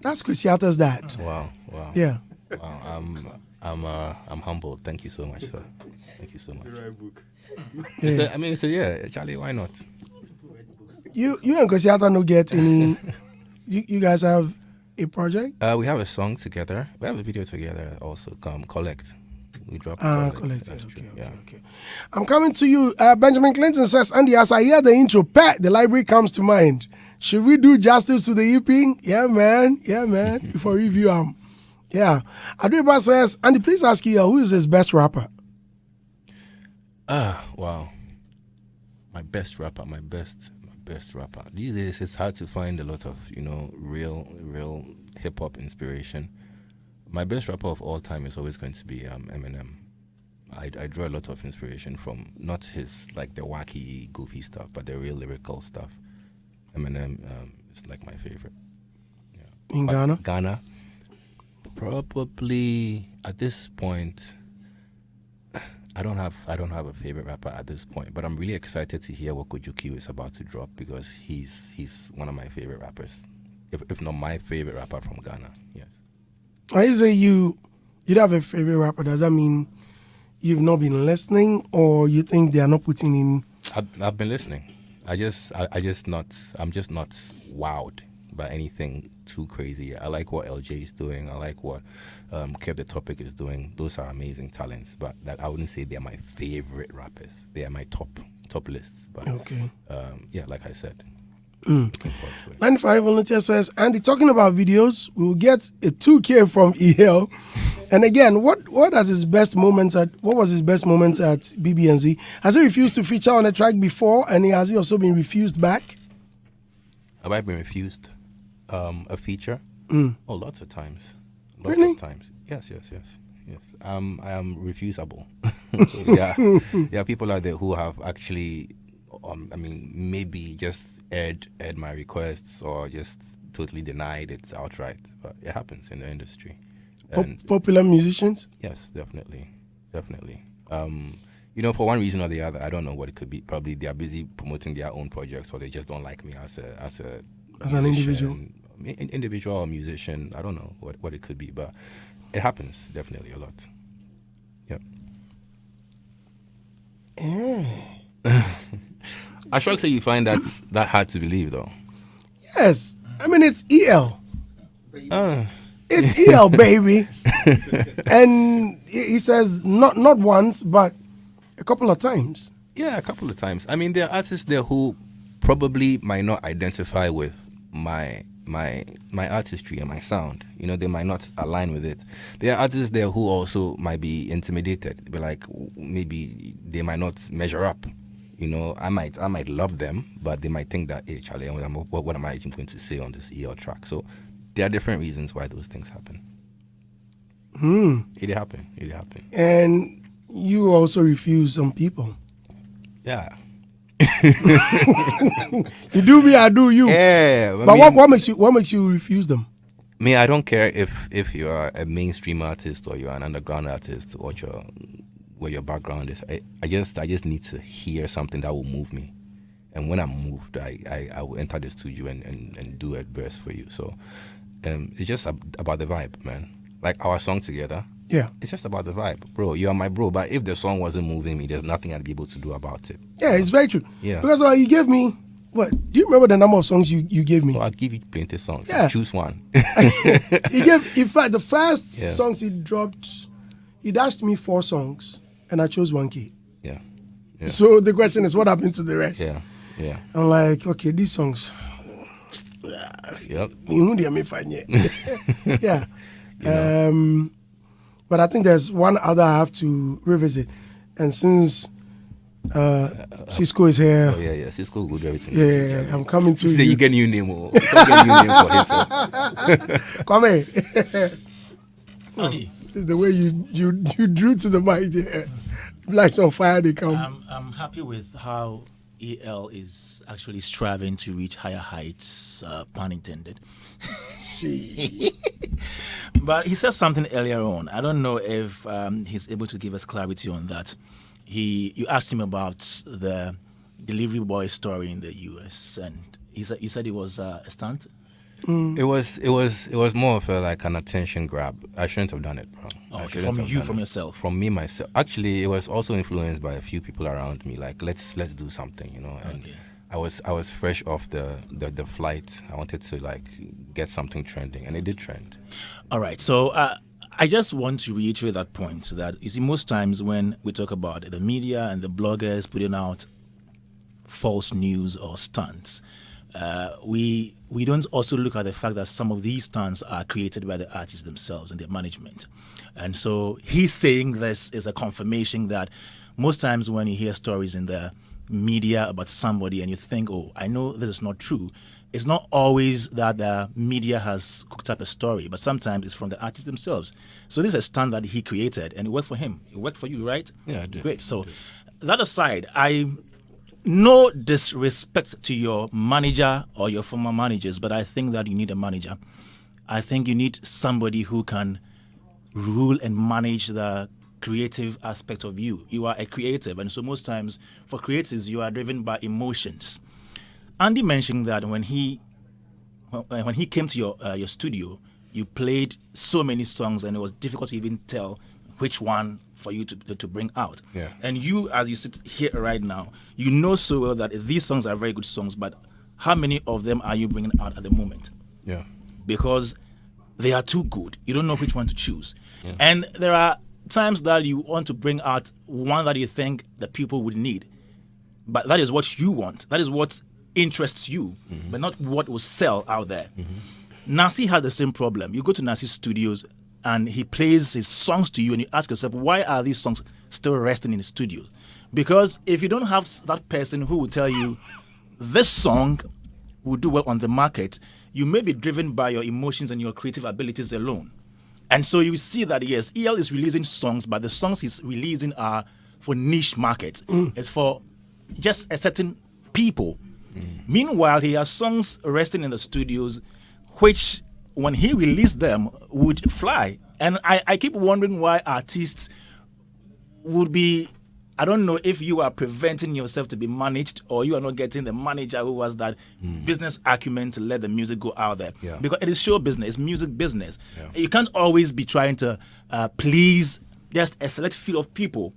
That's Kwesi Arthur's dad. Wow. Wow. Yeah. Wow. I'm humbled. Thank you so much, sir. Thank you so much. Yeah. Charlie, why not? You and Kwesi Arthur no get any. You guys have a project? We have a song together. We have a video together also. Collect. We dropped Collect. That's true. Okay. I'm coming to you. Benjamin Clinton says, Andy, as I hear the intro, the library comes to mind. Should we do justice to the EP? Yeah, man. Before review, yeah. Adriba says, Andy, please ask you, who is his best rapper? Wow. My best rapper. These days, it's hard to find a lot of, real hip hop inspiration. My best rapper of all time is always going to be Eminem. I draw a lot of inspiration from not his like the wacky, goofy stuff, but the real lyrical stuff. Eminem is like my favorite. Yeah. In Ghana? Ghana, probably at this point. I don't have a favorite rapper at this point, but I'm really excited to hear what Kojuki is about to drop because he's one of my favorite rappers, if not my favorite rapper from Ghana. Yes. When you say you don't have a favorite rapper, does that mean you've not been listening, or you think they are not putting in? I've been listening. I'm just not wowed by anything too crazy. I like what LJ is doing. I like what Kev the Topic is doing. Those are amazing talents, but that I wouldn't say they're my favorite rappers. They are my top lists. But Okay. Yeah, like I said. Looking forward to it. 95 Volunteer says, Andy, talking about videos, we will get a 2K from EL. And again, what was his best moment at BBNZ? Has he refused to feature on a track before, and has he also been refused back? Have I been refused a feature? Oh, lots of times. Really? Of times. Yes. I am refusable. Yeah, people out there who have actually, maybe just aired my requests or just totally denied it outright. But it happens in the industry. And Popular musicians? yes, definitely. For one reason or the other, I don't know what it could be. Probably they are busy promoting their own projects, or they just don't like me as an individual. Individual or musician. I don't know what it could be, but it happens definitely a lot. Yep. I should say you find that hard to believe, though. Yes. It's EL. It's EL, baby. And he says not once, but a couple of times. Yeah, a couple of times. There are artists there who probably might not identify with my artistry and my sound. They might not align with it. There are artists there who also might be intimidated. Be like, maybe they might not measure up. I might love them, but they might think that, hey, Charlie, what am I even going to say on this EL track? So there are different reasons why those things happen. It happen. And you also refuse some people. Yeah. You do me, I do you. Yeah. But what makes you refuse them? I don't care if you are a mainstream artist or you're an underground artist, or where your background is. I just need to hear something that will move me. And when I'm moved, I will enter the studio and do a verse for you. So it's just about the vibe, man. Like our song together. Yeah. It's just about the vibe. Bro, you are my bro. But if the song wasn't moving me, there's nothing I'd be able to do about it. Yeah, it's very true. Yeah. Because you gave me, what? Do you remember the number of songs you gave me? So I'll give you plenty of songs. Yeah. Choose one. In fact, the first songs he dropped, he dashed me 4 songs, and I chose 1K. Yeah. So the question is, what happened to the rest? Yeah. I'm like, okay, these songs. Yep. Yeah. But I think there's one other I have to revisit. And since Cisco is here, Oh yeah, Cisco will do everything. yeah, I'm coming to Say you. you get new name, you get new name for himself. Come here. Howdy. This is the way you drew to the mic there. Like on fire they come. I'm happy with how EL is actually striving to reach higher heights, pun intended. But he said something earlier on. I don't know if he's able to give us clarity on that. You asked him about the delivery boy story in the US, and you said it was a stunt. It was more of like an attention grab. I shouldn't have done it, bro. Okay, from yourself. From me myself. Actually, it was also influenced by a few people around me. Like let's do something, And Okay. I was fresh off the flight. I wanted to like get something trending, and it did trend. All right. So I just want to reiterate that point that you see, most times when we talk about the media and the bloggers putting out false news or stunts, we don't also look at the fact that some of these stunts are created by the artists themselves and their management. And so he's saying this is a confirmation that most times when you hear stories in the media about somebody and you think, oh, I know this is not true, it's not always that the media has cooked up a story, but sometimes it's from the artists themselves. So this is a stunt that he created and it worked for him. It worked for you, right? Yeah, I did. Great. So that aside, no disrespect to your manager or your former managers, but I think that you need a manager. I think you need somebody who can rule and manage the creative aspect of you. You are a creative, and so most times for creatives, you are driven by emotions. Andy mentioned that when he came to your studio, you played so many songs, and it was difficult to even tell which one for you to bring out. Yeah. And you, as you sit here right now, you know so well that these songs are very good songs, but how many of them are you bringing out at the moment? Yeah. Because they are too good. You don't know which one to choose. Yeah. And there are times that you want to bring out one that you think the people would need. But that is what you want. That is what interests you, but not what will sell out there. Nasi had the same problem. You go to Nasi's studios and he plays his songs to you and you ask yourself, why are these songs still resting in the studio? Because if you don't have that person who will tell you this song will do well on the market, you may be driven by your emotions and your creative abilities alone. And so you see that, yes, EL is releasing songs, but the songs he's releasing are for niche markets. It's for just a certain people. Meanwhile, he has songs resting in the studios, which when he released them would fly. And I keep wondering why artists would be, I don't know if you are preventing yourself to be managed or you are not getting the manager who has that business acumen to let the music go out there. Yeah. Because it is show business, it's music business. Yeah. You can't always be trying to please just a select few of people.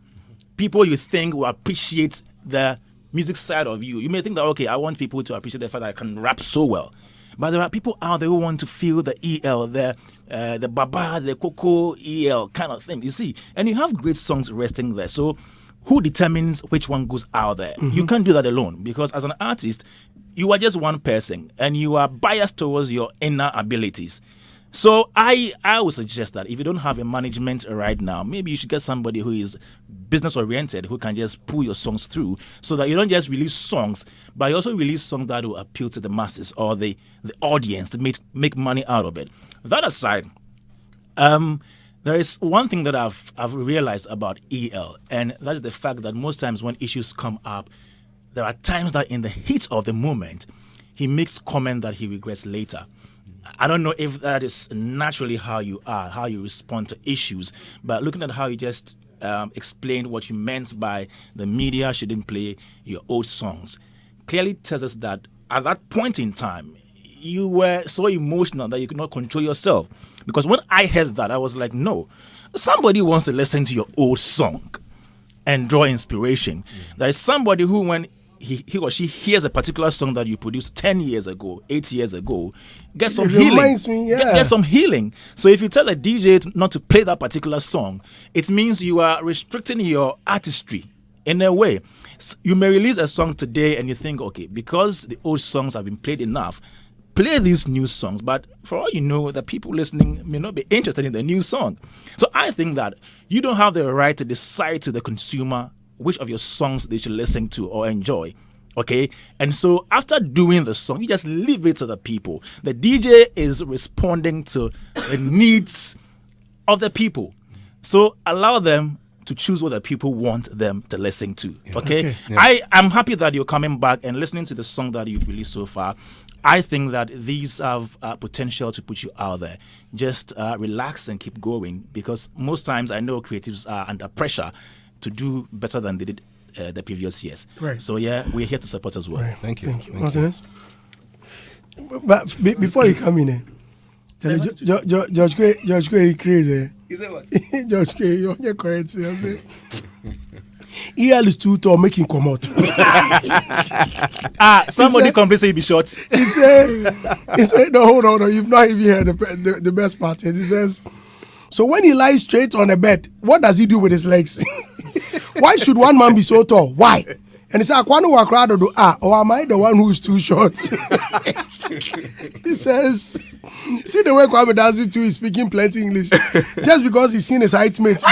People you think will appreciate the music side of you. You may think that, okay, I want people to appreciate the fact that I can rap so well. But there are people out there who want to feel the EL, the Baba, the Coco EL kind of thing. You see, and you have great songs resting there. So who determines which one goes out there? You can't do that alone because as an artist, you are just one person and you are biased towards your inner abilities. So I would suggest that if you don't have a management right now, maybe you should get somebody who is business oriented, who can just pull your songs through so that you don't just release songs, but you also release songs that will appeal to the masses or the audience to make money out of it. That aside, there is one thing that I've realized about EL, and that is the fact that most times when issues come up, there are times that in the heat of the moment, he makes comment that he regrets later. I don't know if that is naturally how you are, how you respond to issues, but looking at how you just explained what you meant by the media shouldn't play your old songs, clearly tells us that at that point in time, you were so emotional that you could not control yourself. Because when I heard that, I was like, no, somebody wants to listen to your old song and draw inspiration. There is somebody who, when he or she hears a particular song that you produced 10 years ago, 8 years ago, get some healing. Reminds me, yeah. Get some healing. So if you tell a DJ not to play that particular song, it means you are restricting your artistry in a way. You may release a song today and you think, okay, because the old songs have been played enough, play these new songs, but for all you know, the people listening may not be interested in the new song. So I think that you don't have the right to decide to the consumer which of your songs they should listen to or enjoy. Okay, and so after doing the song, you just leave it to the people. The DJ is responding to the needs of the people. So allow them to choose what the people want them to listen to. Okay? Yeah. I am happy that you're coming back and listening to the song that you've released so far. I think that these have potential to put you out there. Just relax and keep going, because most times I know creatives are under pressure to do better than they did the previous years. Right. So yeah, we're here to support as well. Right. Thank you. Thank you. Nothing else? But before you come in, George K, crazy. You say what? George K, you're correct. You say EL is too tall, make him come out. Somebody complains say he be short. He said, no, hold on, you've not even heard the best part. He says, so when he lies straight on a bed, what does he do with his legs? Why should one man be so tall? Why? And he said, or am I the one who's too short? He says, see the way Kwame does it too, he's speaking plenty English. Just because he's seen his height mates.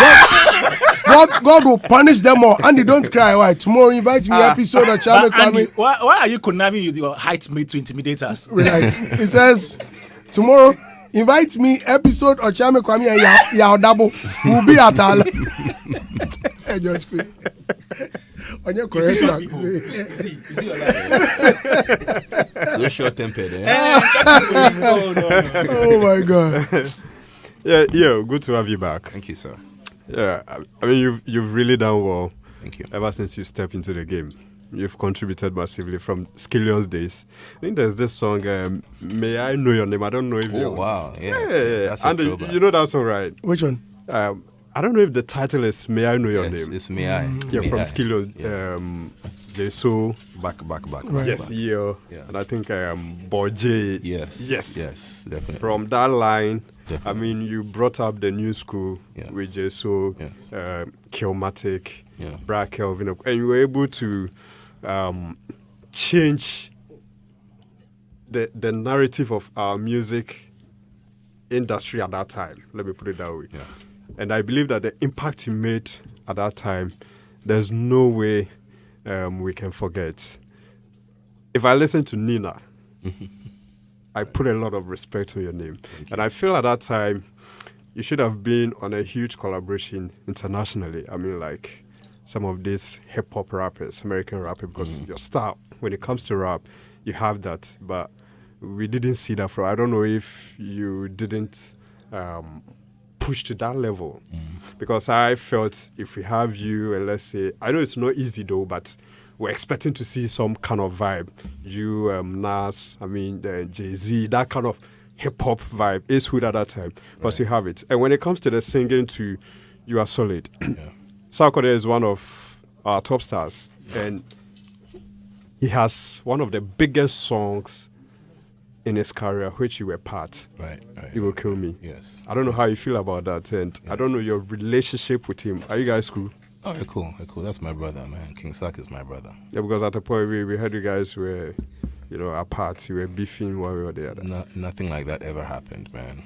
God will punish them all. And they don't cry. Why? Tomorrow invite me episode of Chame Kwame. Why are you conniving with your height mate to intimidate us? Relax. He says, tomorrow invite me episode of Chame Kwame and Yao Dabo. We'll be at all. Hey, George Queen. On your correction. So short-tempered, eh? Oh my God. Yeah, good to have you back. Thank you, sir. Yeah, I mean, you've really done well. Thank you. Ever since you stepped into the game. You've contributed massively from Skillion's days. I think there's this song, May I Know Your Name? I don't know if you... Oh, wow. Yeah. That's And you know that song, right? Which one? I don't know if the title is May I Know Your Yes, Name? it's May I. Yeah, May from I. Skillion. Yeah. Jeso. Back. Right. Yes, yeah. And I think Boje. Yes, definitely. From that line, Definitely. I mean, you brought up the new school Yes. with Jeso, Yes. Kilmatic, Yeah. Brad Kelvin, and you were able to change the narrative of our music industry at that time. Let me put it that way. Yeah. And I believe that the impact you made at that time, there's no way we can forget. If I listen to Nina, I put a lot of respect on your name. And I feel at that time, you should have been on a huge collaboration internationally. I mean, like some of these hip-hop rappers, American rappers, because your style, when it comes to rap, you have that. But we didn't see that from. I don't know if you didn't push to that level. Because I felt if we have you, and let's say, I know it's not easy though, but we're expecting to see some kind of vibe. You, Nas, I mean, Jay-Z, that kind of hip-hop vibe is good at that time. Because you have it. And when it comes to the singing too, you are solid. Sarkodie is one of our top stars. And he has one of the biggest songs in his career, which you were part. Right. You Will Kill Me. Yes. I don't know how you feel about that. And I don't know your relationship with him. Are you guys cool? Oh, you're cool. That's my brother, man. King Sark is my brother. Yeah, because at the point we heard you guys were, apart. You were beefing one way or the other. Nothing like that ever happened, man.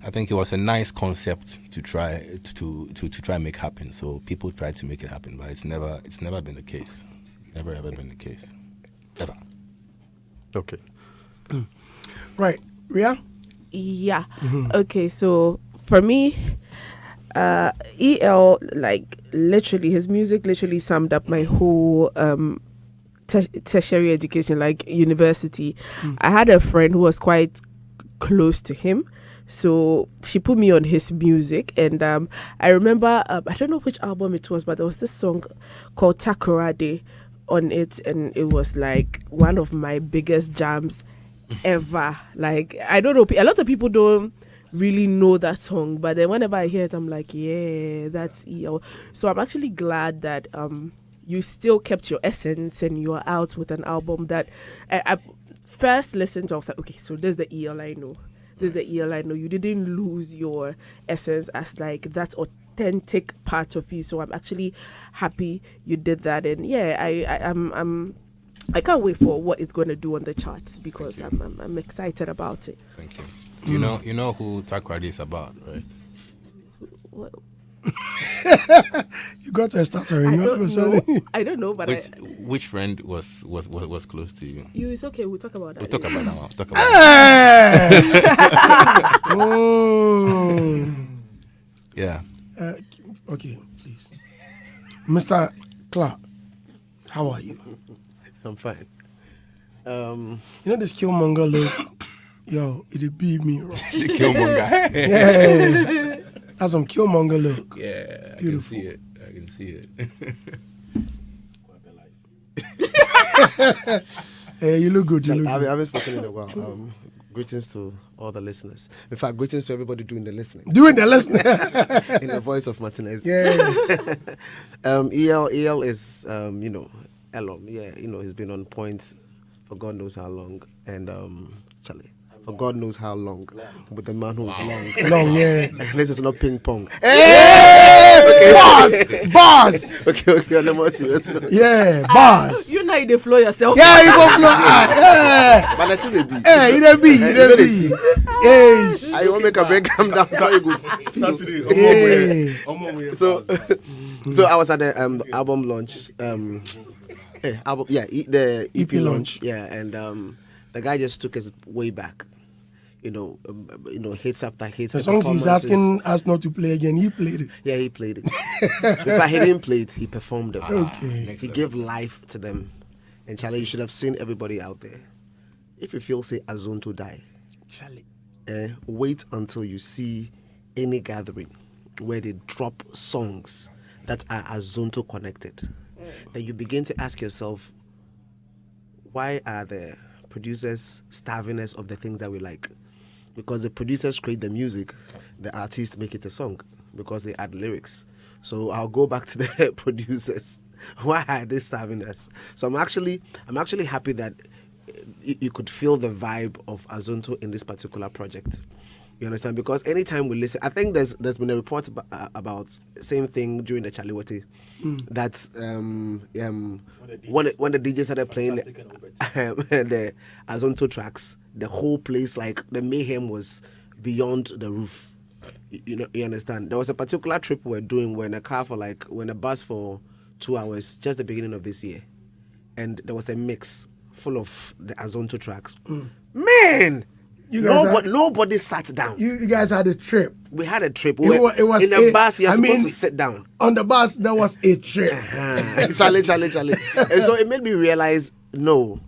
I think it was a nice concept to try to make happen. So people tried to make it happen, but it's never been the case. Never ever been the case. Ever. Okay. Right. Ria? Yeah. Okay, so for me, EL, like literally, his music literally summed up my whole tertiary education, like university. I had a friend who was quite close to him, so she put me on his music, and I remember I don't know which album it was, but there was this song called Sarkodie on it, and it was like one of my biggest jams ever. Like, I don't know, a lot of people don't really know that song, but then whenever I hear it, I'm like, yeah, that's EL. So I'm actually glad that you still kept your essence and you're out with an album that I first listened to. I was like, okay, so there's the EL I know. This is the EL I know. You didn't lose your essence as like that authentic part of you. So I'm actually happy you did that. And yeah, I can't wait for what it's going to do on the charts because I'm excited about it. Thank you. You know who Sarkodie is about, right? What? You got to start already. I don't know, but which friend was close to you? It's okay. We'll talk about that. We'll talk about that one. Talk about Yeah. Okay, please. Mr. Clark, how are you? I'm fine. You know this Killmonger look? Yo, it'd be me, bro. Killmonger. Yeah. That's some Killmonger look. Yeah. Beautiful. I can see it. Hey, you look good. I haven't spoken in a while. Greetings to all the listeners. In fact, greetings to everybody doing the listening. Doing the listening. In the voice of Martinez. Yeah. EL is, Elom. Yeah, he's been on point for God knows how long. And, Charlie, for God knows how long. With the man who's long. Long, yeah. This is not ping pong. Hey! Okay. Bars! Okay, on the more serious. Yeah, bars. You know you flow yourself. Yeah, you go flow. Yeah. But that's it, be. Hey, it be. Yes. I won't make a break. I'm down. Very good. Yeah. So I was at the album launch. The EP launch. Yeah, and the guy just took us way back. Hits after hits. The songs he's asking us not to play again, he played it. Yeah, he played it. If I didn't play it, he performed them. Okay. He gave life to them. And Charlie, you should have seen everybody out there. If you feel, say, Azonto die, Charlie. Wait until you see any gathering where they drop songs that are Azonto connected. Then you begin to ask yourself, why are the producers starving us of the things that we like? Because the producers create the music, the artists make it a song because they add lyrics. So I'll go back to the producers. Why are they starving us? So I'm actually happy that you could feel the vibe of Azonto in this particular project. You understand? Because anytime we listen, I think there's been a report about same thing during the Chaliwati. That when the DJ started playing the Azonto tracks, the whole place, like the mayhem was beyond the roof. You understand? There was a particular trip we were doing when a bus for 2 hours, just the beginning of this year, and there was a mix full of the Azonto tracks. Man. Nobody sat down. You guys had a trip. We had a trip. It was in the bus, you're supposed to sit down. On the bus, there was a trip. Charlie. And so it made me realize, no,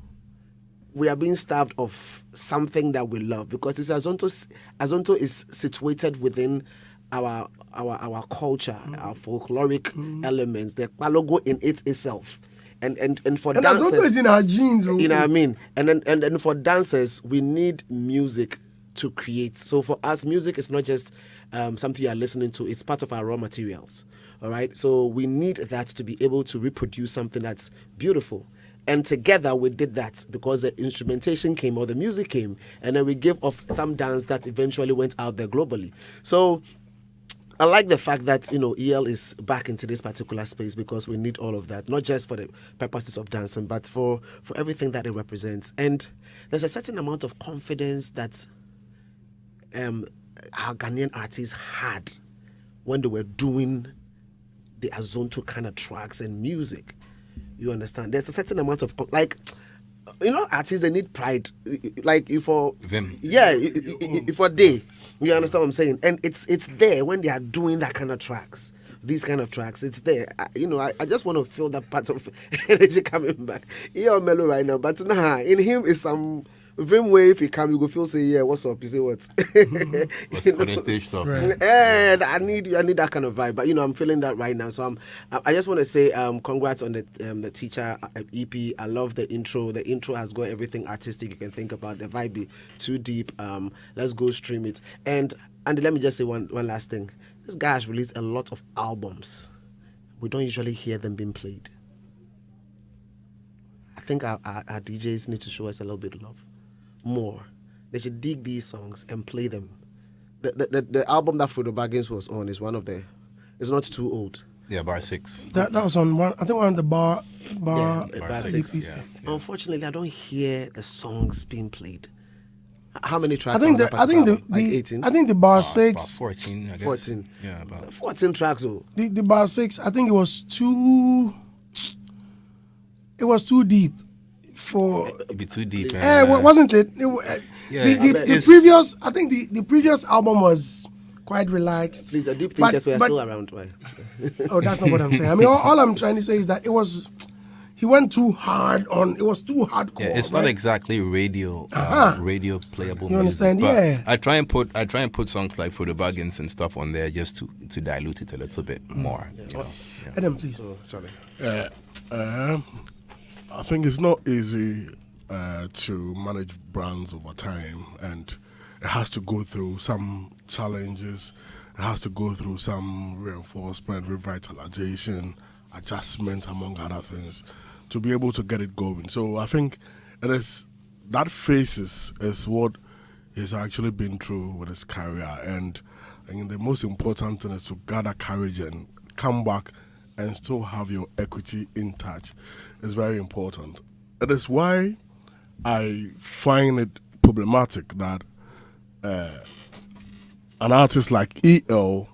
we are being starved of something that we love because Azonto is situated within our culture, our folkloric elements, the Palogo in it itself. And for dancers, Azonto is in our genes. You know what I mean? And for dancers, we need music to create. So for us, music is not just something you are listening to. It's part of our raw materials. All right? So we need that to be able to reproduce something that's beautiful. And together we did that because the instrumentation came or the music came. And then we gave off some dance that eventually went out there globally. So I like the fact that, EL is back into this particular space because we need all of that, not just for the purposes of dancing, but for everything that it represents. And there's a certain amount of confidence that our Ghanaian artists had when they were doing the Azonto kind of tracks and music. You understand? There's a certain amount of, artists, they need pride. Like, for them. Yeah, for they. You understand what I'm saying? And it's there when they are doing that kind of tracks. These kind of tracks, it's there. I just want to feel that part of energy coming back. You're mellow right now, but in him is some Vim way. If he come, you go feel say, yeah, what's up? You say what? Stage stuff. Right. And I need that kind of vibe. But I'm feeling that right now. So I just want to say congrats on the Teacher EP. I love the intro. The intro has got everything artistic you can think about. The vibe be too deep. Let's go stream it. And let me just say one last thing. This guy has released a lot of albums. We don't usually hear them being played. I think our DJs need to show us a little bit of love. More. They should dig these songs and play them. The album that Frodo Baggins was on is it's not too old. Yeah, bar 6. That was on one. I think one of the bar Bar Bar 6. 6, yeah. Unfortunately, I don't hear the songs being played. How many I tracks? think are on the that I think particular the, album? Like the 18? I think the bar About 6 14, I guess. 14. Yeah, about. 14 tracks. Oh. the bar 6 I think it was too deep for It'd be too deep. wasn't it? Yeah, the it's- previous I think the previous album was quite relaxed. Please, the deep But- thinkers were but- still around. Right? Oh, that's not what I'm saying. I mean, all I'm trying to say is that he went too hard on. It was too hardcore. Yeah, it's not right? exactly radio radio playable. You understand? music, but Yeah. I try and put songs like For the Bargains and stuff on there just to dilute it a little bit more. You know? Yeah. Adam, please. Charlie. I think it's not easy to manage brands over time, and it has to go through some challenges. It has to go through some reinforcement, revitalization, adjustment, among other things, to be able to get it going. So I think it is that phase is what he's actually been through with his career, and I think the most important thing is to gather courage and come back and still have your equity intact. Is very important. It is why I find it problematic that an artist like EL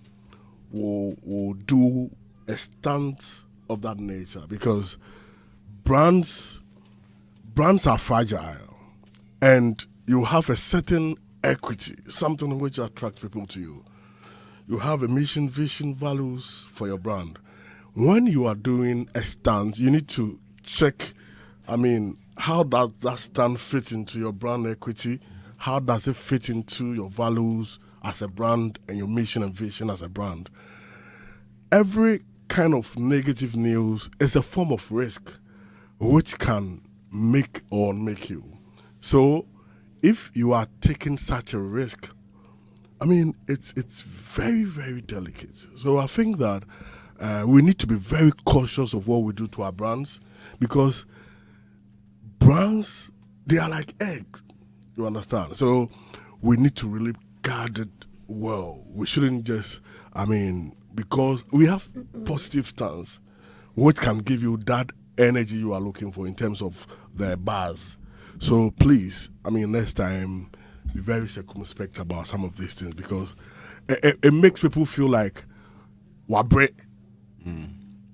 will do a stunt of that nature, because brands are fragile, and you have a certain equity, something which attracts people to you. You have a mission, vision, values for your brand. When you are doing a stunt, you need to check, how does that stunt fit into your brand equity? How does it fit into your values as a brand and your mission and vision as a brand? Every kind of negative news is a form of risk which can make or unmake you. So if you are taking such a risk, it's very, very delicate. So I think that we need to be very cautious of what we do to our brands, because brands, they are like eggs, you understand? So we need to really guard it well. We shouldn't just, because we have positive stance, which can give you that energy you are looking for in terms of the buzz. So please, next time, be very circumspect about some of these things, because it makes people feel like, wabre.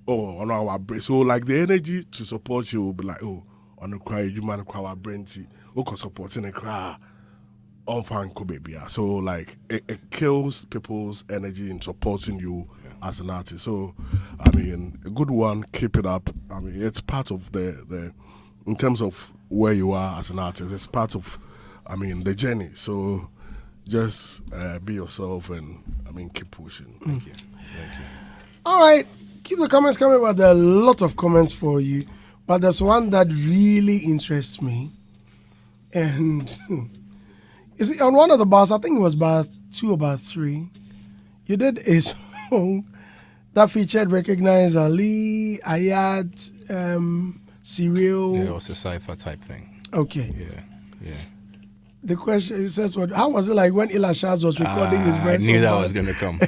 Oh, no, wabre. So like the energy to support you will be like, oh, on the cry, you man cry wabre, okay, supporting a cry. So like it kills people's energy in supporting you as an artist. So a good one, keep it up. It's part of the in terms of where you are as an artist, it's part of the journey. So just be yourself and keep pushing. Thank you. All right, keep the comments coming, but there are a lot of comments for you. But there's one that really interests me, and is it on one of the bars? I think it was bar 2 or bar 3. You did a song that featured Recognize Ali, Ayat, Cyril. Yeah, it was a cipher type thing. Okay. Yeah. The question, it says, how was it like when Ilashaz was recording his I verse? knew on that bars? was gonna come.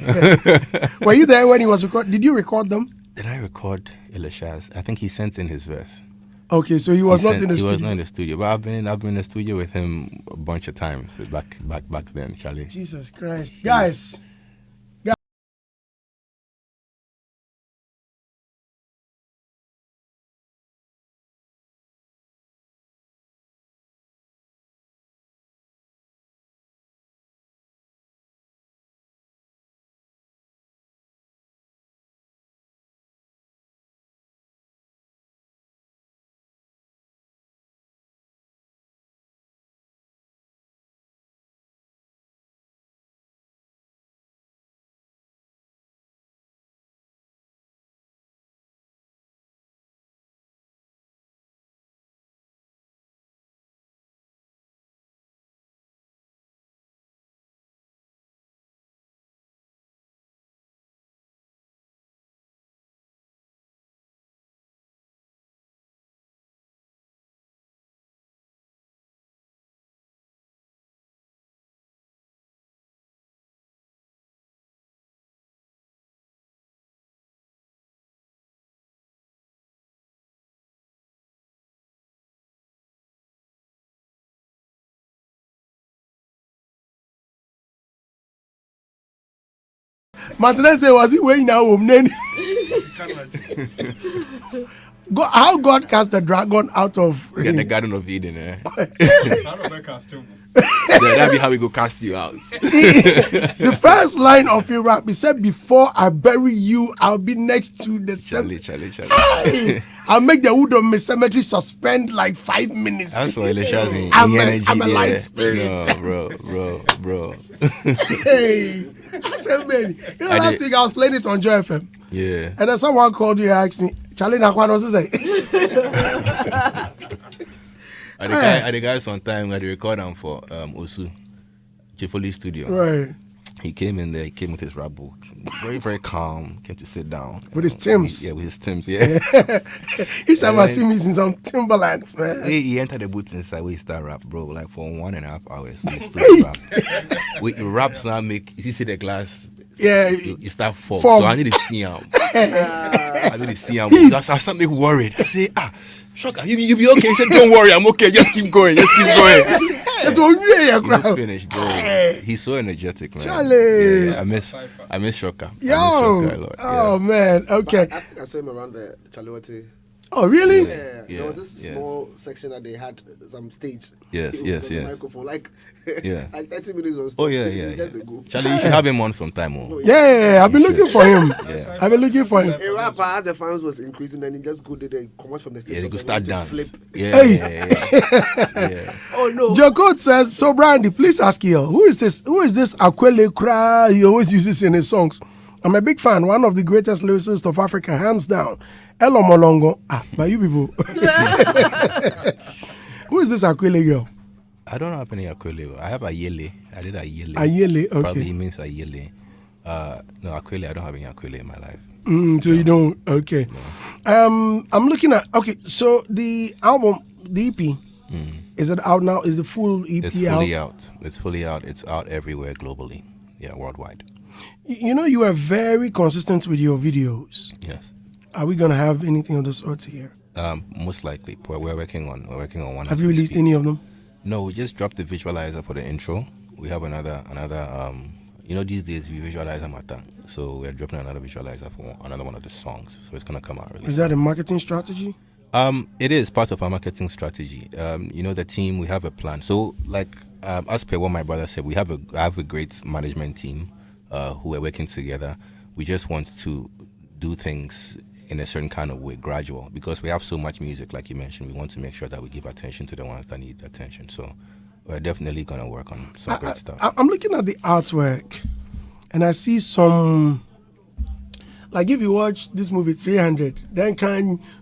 Were you there when he was recording? Did you record them? Did I record Ilashaz? I think he sent in his verse. Okay, so he was not in the He studio. was not in the studio, but I've been in the studio with him a bunch of times back then, Charlie. Jesus Christ. Guys, Martinez said, was he wearing now home then? How God cast the dragon out of the Garden of Eden, eh? That'd be how we go cast you out. The first line of your rap, he said, before I bury you, I'll be next to the cemetery. I'll make the wood of my cemetery suspend like 5 minutes. That's for Elisha's I'm energy. a life spirit. No, bro. Hey, I said, man, last week I was playing it on Joy FM. Yeah. And then someone called you and asked me, Charlie Nakwan was to say. The guy sometime I record him for Osu, Chifoli Studio. Right. He came in there, he came with his rap book. Very, very calm, came to sit down. With his Timbs. With his Timbs, yeah. Each time I see me in some Timberlands, man. He entered the booth inside where he start rap, bro. Like for 1.5 hours, we still rap. We rap sound make, you see the glass? Yeah. You start fog. So I need to see him. So I start make worried. I say, Shocker, you be okay. He said, don't worry, I'm okay. Just keep going. Just finished, bro. He's so energetic, man. Charlie. Yeah, I miss Shocker. Yo. I miss Shocker a lot. Oh, man. Okay. I think I saw him around the Charlotte. Oh, really? Yeah. There was this small section that they had some stage. Yes. Microphone, like 30 minutes or so. Oh, yeah. Charlie, you should have him on sometime. Yeah, I've been looking for him. I've been looking for him. A rapper, as the fans was increasing, and he just go there, they come out from the stage. Yeah, they go start dance. Flip. Yeah. Oh no. Joe Code says, so Brandy, please ask you, who is this Akwele Kra he always uses in his songs? I'm a big fan, one of the greatest lyricists of Africa, hands down. Elo Molongo. By you people. Who is this Akwele girl? I don't have any Akwele. I have Ayele. I did Ayele. Ayele, okay. Probably he means Ayele. No, Akwele, I don't have any Akwele in my life. So you don't, okay. No. I'm looking at, okay, so the album, the EP, is it out now? Is the full EP It's fully out? It's fully out. It's out everywhere globally. Yeah, worldwide. You know, you are very consistent with your videos. Yes. Are we going to have anything of the sort here? Most likely. We're working on one. Have you released any of them? No, we just dropped the visualizer for the intro. We have another these days we visualize a matter. So we're dropping another visualizer for another one of the songs. So it's gonna come out really. Is that a marketing strategy? It is part of our marketing strategy. The team, we have a plan. So as per what my brother said, I have a great management team who are working together. We just want to do things in a certain kind of way, gradual, because we have so much music, like you mentioned. We want to make sure that we give attention to the ones that need attention. So we're definitely going to work on some great stuff. I'm looking at the artwork, and I see some, like if you watch this movie 300, then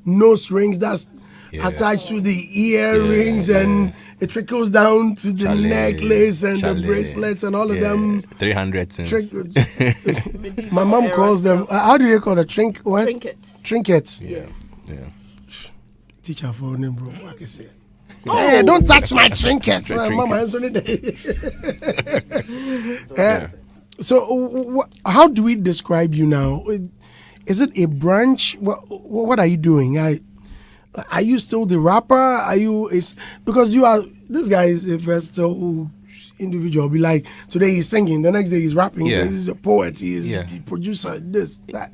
nose rings that's attached to the earrings, and it trickles down to the necklace and the bracelets and all of them. 300 things. My mom calls them, how do they call it? Trinkets. Yeah. Teacher for name, bro. I can say. Hey, don't touch my trinkets. Mama has on it. So, how do we describe you now? Is it a branch? What are you doing? Are you still the rapper? Because this guy is a versatile individual. Be like, today he's singing, the next day he's rapping. Yeah. He's a poet. He's a producer. This, that.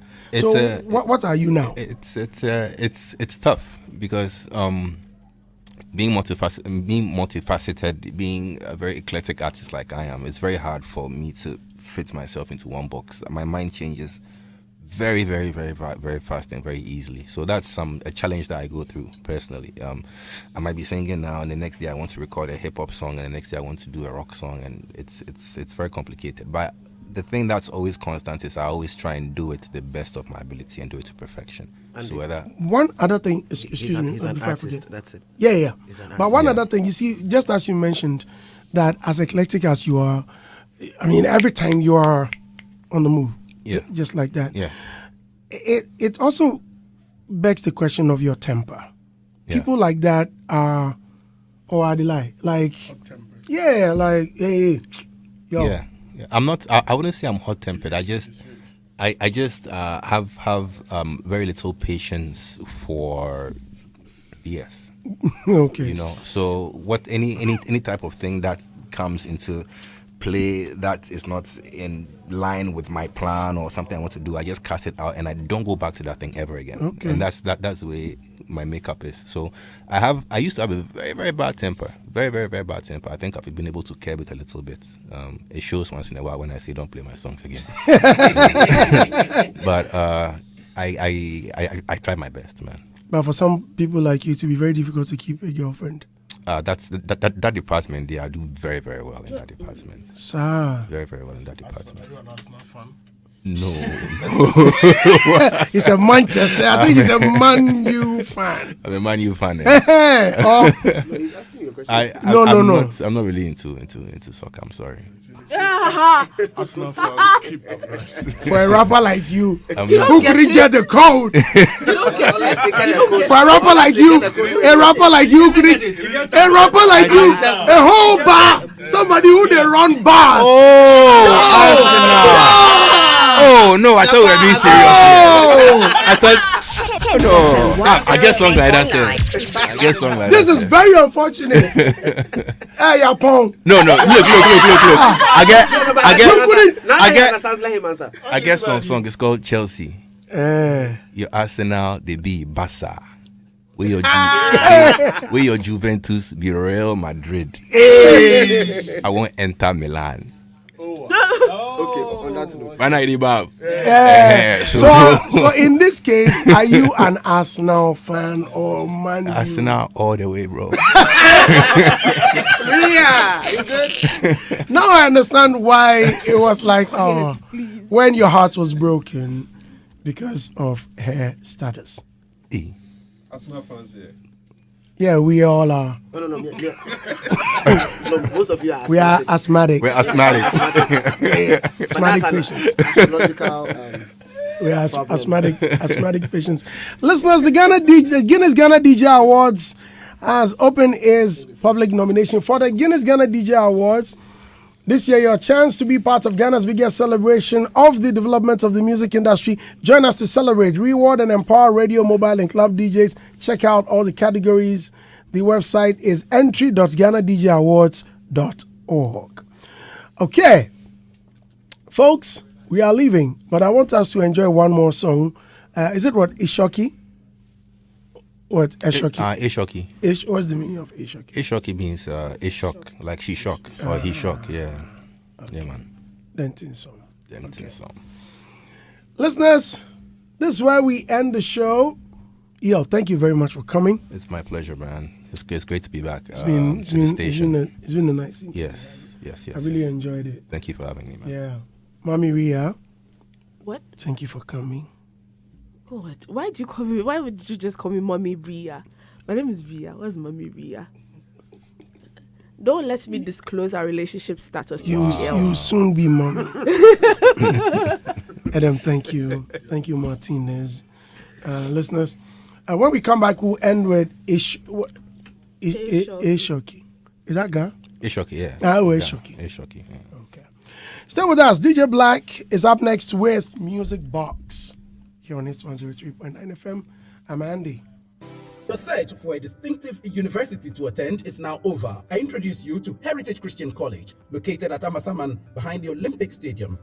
What are you now? It's tough because being multifaceted, being a very eclectic artist like I am, it's very hard for me to fit myself into one box. My mind changes very, very, very, very fast and very easily. So that's a challenge that I go through personally. I might be singing now, and the next day I want to record a hip hop song, and the next day I want to do a rock song, and it's very complicated. But the thing that's always constant is I always try and do it to the best of my ability and do it to perfection. So one other thing, he's an artist. That's it. Yeah. But one other thing, you see, just as you mentioned, that as eclectic as you are, I mean, every time you are on the move. Yeah. Just like that. Yeah. It also begs the question of your temper. Yeah. People like that are they like? Yeah, like, hey, yo. Yeah. I'm not. I wouldn't say I'm hot tempered. I just have very little patience for BS. Okay. So what any type of thing that comes into play that is not in line with my plan or something I want to do, I just cast it out and I don't go back to that thing ever again. Okay. And that's the way my makeup is. So I used to have a very, very bad temper. Very, very, very bad temper. I think I've been able to curb it a little bit. It shows once in a while when I say don't play my songs again. But I try my best, man. But for some people like you, to be very difficult to keep a girlfriend. That's that department. Yeah, I do very, very well in that department. Sir. Very, very well in that department. That's not fun. No. He's a Manchester. I think he's a Man U fan. I'm a Man U fan. Oh. No, he's asking you a question. No. I'm not really into soccer. I'm sorry. That's not fun. Keep up. For a rapper like you, I'm who not. couldn't get the code? Unless they get a code. For a rapper like you, a rapper like you, a whole bar, somebody who they run bars. Oh no! I thought we were being serious. I thought. No, I guess song like that. I guess song like that. This is very unfortunate. Hey, Yapon. No. Look. I get song. It's called Chelsea. Your Arsenal, they be Barca. Where your Juventus be Real Madrid. I won't enter Milan. Okay, on that note. So in this case, are you an Arsenal fan or Man U? Arsenal all the way, bro. Yeah, you good? Now I understand why it was like when your heart was broken because of her status. Arsenal fans here. Yeah, we all are. No. No, most of you are We are asthmatic. asthmatic. We're asthmatic. Asthmatic But patients. that's an astrological, We are problem. asthmatic patients. Listeners, the Guinness Ghana DJ Awards has opened its public nomination for the Guinness Ghana DJ Awards. This year, your chance to be part of Ghana's biggest celebration of the development of the music industry. Join us to celebrate, reward, and empower radio, mobile, and club DJs. Check out all the categories. The website is entry.ghanadjawards.org. Okay, folks, we are leaving, but I want us to enjoy one more song. Is it what? Ishoki? What? Ishoki? Ishoki. What's the meaning of Ishoki? Ishoki means a shock, like she shock or he shock. Yeah. Yeah, man. Denton song. Song. Listeners, this is where we end the show. Yo, thank you very much for coming. It's my pleasure, man. It's great to be back. It's been a nice thing. Yes. I really enjoyed it. Thank you for having me, man. Yeah. Mommy Ria, What? thank you for coming. God, why did you call me? Why would you just call me Mommy Ria? My name is Ria. What's Mommy Ria? Don't let me disclose our relationship status. You soon be mommy. Adam, thank you. Thank you, Martinez. Listeners, when we come back, we'll end with Ishoki. Is that guy? Ishoki, yeah. Ishoki. Ishoki. Yeah. Okay. Stay with us. DJ Black is up next with Music Box here on Hits 103.9 FM. I'm Andy. The search for a distinctive university to attend is now over. I introduce you to Heritage Christian College, located at Amasaman behind the Olympic Stadium.